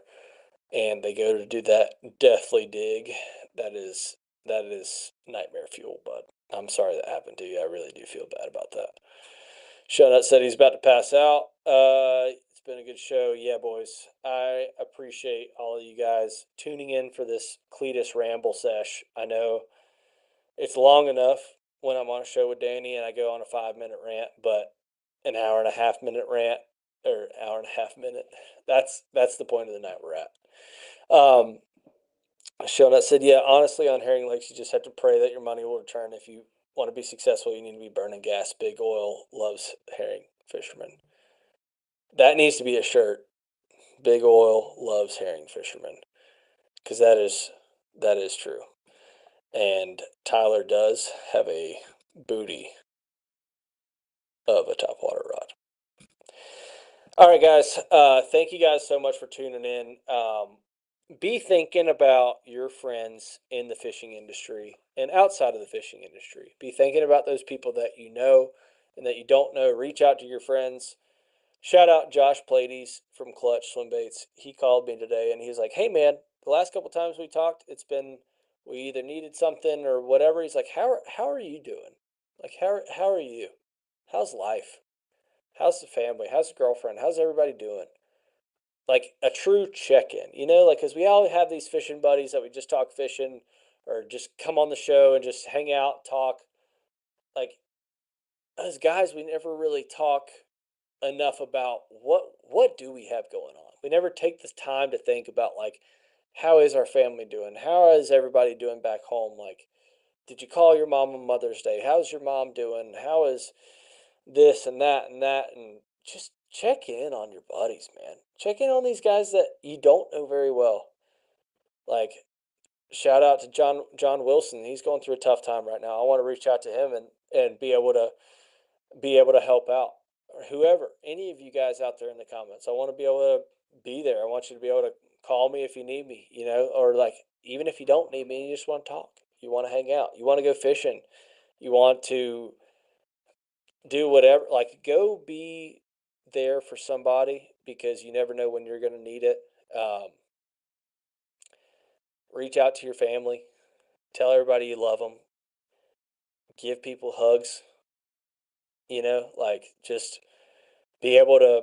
and they go to do that deathly dig, that is nightmare fuel. But I'm sorry that happened to you. I really do feel bad about that. Shutnut said he's about to pass out. It's been a good show. Yeah, boys. I appreciate all of you guys tuning in for this Cleetus ramble sesh. I know it's long enough when I'm on a show with Danny and I go on a 5 minute rant, but an hour and a half minute rant or hour and a half minute. That's the point of the night we're at. Shonut said, yeah, honestly, on Herring Lakes, you just have to pray that your money will return. If you want to be successful, you need to be burning gas. Big Oil loves herring fishermen. That needs to be a shirt. Big Oil loves herring fishermen, because that is true. And Tyler does have a booty of a topwater rod. All right, guys. Thank you guys so much for tuning in. Be thinking about your friends in the fishing industry and outside of the fishing industry. Be thinking about those people that you know and that you don't know. Reach out to your friends. Shout out Josh Plades from Clutch Swim Baits. He called me today and he's like, "Hey man, the last couple times we talked, it's been we either needed something or whatever." He's like, "How are you doing? Like how are you? How's life? How's the family? How's the girlfriend? How's everybody doing?" Like a true check-in, like because we all have these fishing buddies that we just talk fishing or just come on the show and just hang out, talk. Like as guys, we never really talk enough about what do we have going on. We never take the time to think about like how is our family doing? How is everybody doing back home? Like, did you call your mom on Mother's Day? How's your mom doing? How is this and that and that? And just check in on your buddies, man. Check in on these guys that you don't know very well. Like, shout out to John Wilson. He's going through a tough time right now. I want to reach out to him and be able to help out. Or whoever, any of you guys out there in the comments. I want to be able to be there. I want you to be able to call me if you need me, or like even if you don't need me, you just want to talk. You want to hang out. You want to go fishing. You want to do whatever. Like go be there for somebody because you never know when you're going to need it. Reach out to your family. Tell everybody you love them. Give people hugs. Like just be able to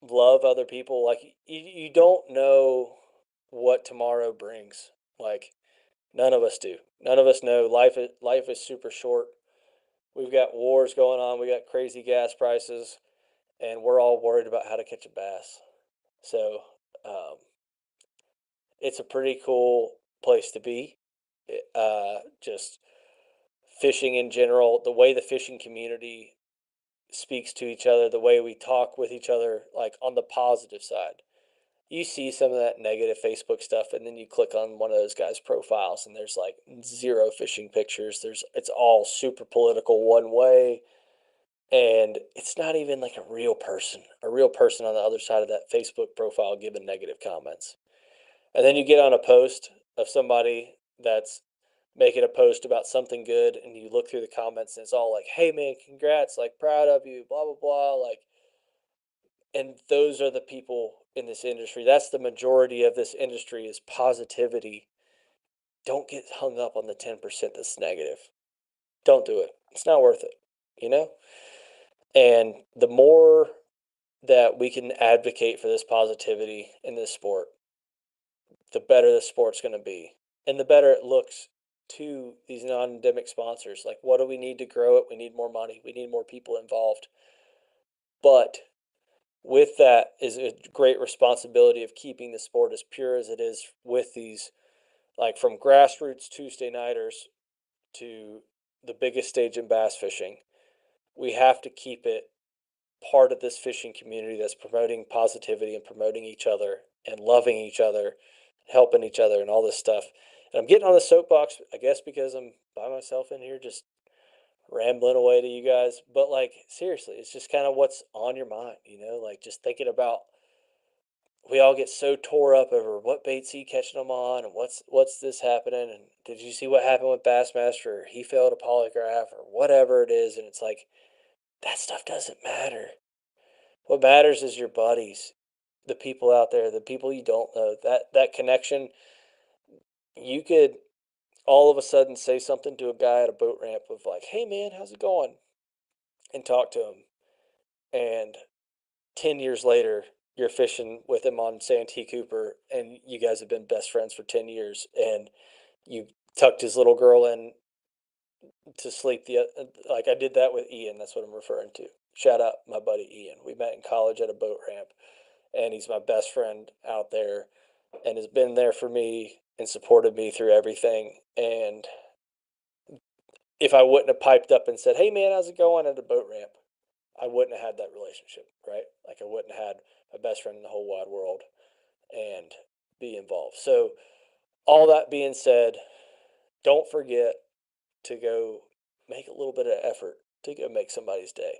love other people. Like you don't know what tomorrow brings. Like none of us do. None of us know. Life is super short. We've got wars going on. We got crazy gas prices, and we're all worried about how to catch a bass. So it's a pretty cool place to be. Just fishing in general, the way the fishing community speaks to each other, the way we talk with each other, like on the positive side. You see some of that negative Facebook stuff, and then you click on one of those guys' profiles, and there's like zero fishing pictures. It's all super political one way, and it's not even like a real person on the other side of that Facebook profile giving negative comments. And then you get on a post of somebody that's making a post about something good, and you look through the comments, and it's all like, "Hey man, congrats! Like proud of you, blah blah blah." Like, and those are the people in this industry. That's the majority of this industry is positivity. Don't get hung up on the 10% that's negative. Don't do it. It's not worth it, you know? And the more that we can advocate for this positivity in this sport, the better the sport's going to be. And the better it looks to these non-endemic sponsors. Like, what do we need to grow it? We need more money. We need more people involved. But with that is a great responsibility of keeping the sport as pure as it is with these, like from grassroots Tuesday nighters to the biggest stage in bass fishing. We have to keep it part of this fishing community that's promoting positivity and promoting each other and loving each other, helping each other, and all this stuff. And I'm getting on the soapbox, I guess, because I'm by myself in here just rambling away to you guys. But like, seriously, it's just kind of what's on your mind, like just thinking about. We all get so tore up over what bait's he catching them on, and what's this happening, and did you see what happened with Bassmaster? Or he failed a polygraph, or whatever it is, and it's like that stuff doesn't matter. What matters is your buddies, the people out there, the people you don't know. That connection. You could all of a sudden say something to a guy at a boat ramp of like, "Hey man, how's it going?" and talk to him, and 10 years later, you're fishing with him on Santee Cooper, and you guys have been best friends for 10 years, and you tucked his little girl in to sleep. Like I did that with Ian. That's what I'm referring to. Shout out my buddy Ian. We met in college at a boat ramp, and he's my best friend out there, and has been there for me and supported me through everything. And if I wouldn't have piped up and said, "Hey man, how's it going?" at a boat ramp, I wouldn't have had that relationship, right? Like I wouldn't have had my best friend in the whole wide world and be involved. So, all that being said, don't forget to go make a little bit of effort to go make somebody's day.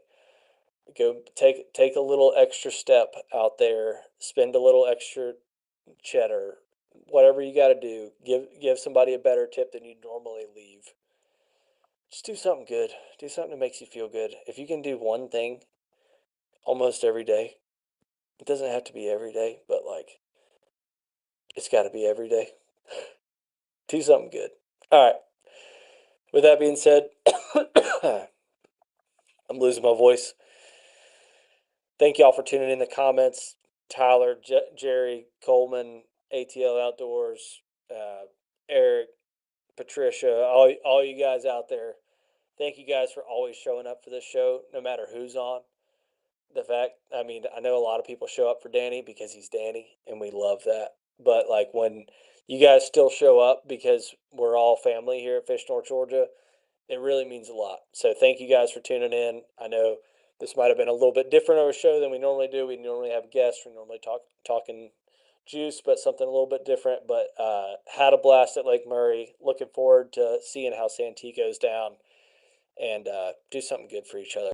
Go take a little extra step out there, spend a little extra cheddar, whatever you got to do. Give somebody a better tip than you normally leave. Just do something good. Do something that makes you feel good. If you can do one thing almost every day, it doesn't have to be every day, but like it's got to be every day. Do something good. All right. With that being said, I'm losing my voice. Thank y'all for tuning in the comments. Tyler, Jerry, Coleman, ATL Outdoors, Eric, Patricia, all you guys out there. Thank you guys for always showing up for this show, no matter who's on. I mean, I know a lot of people show up for Danny because he's Danny, and we love that. But like when you guys still show up because we're all family here at Fish North Georgia, it really means a lot. So thank you guys for tuning in. I know this might have been a little bit different of a show than we normally do. We normally have guests. We normally talking juice, but something a little bit different. But had a blast at Lake Murray. Looking forward to seeing how Santee goes down, and do something good for each other.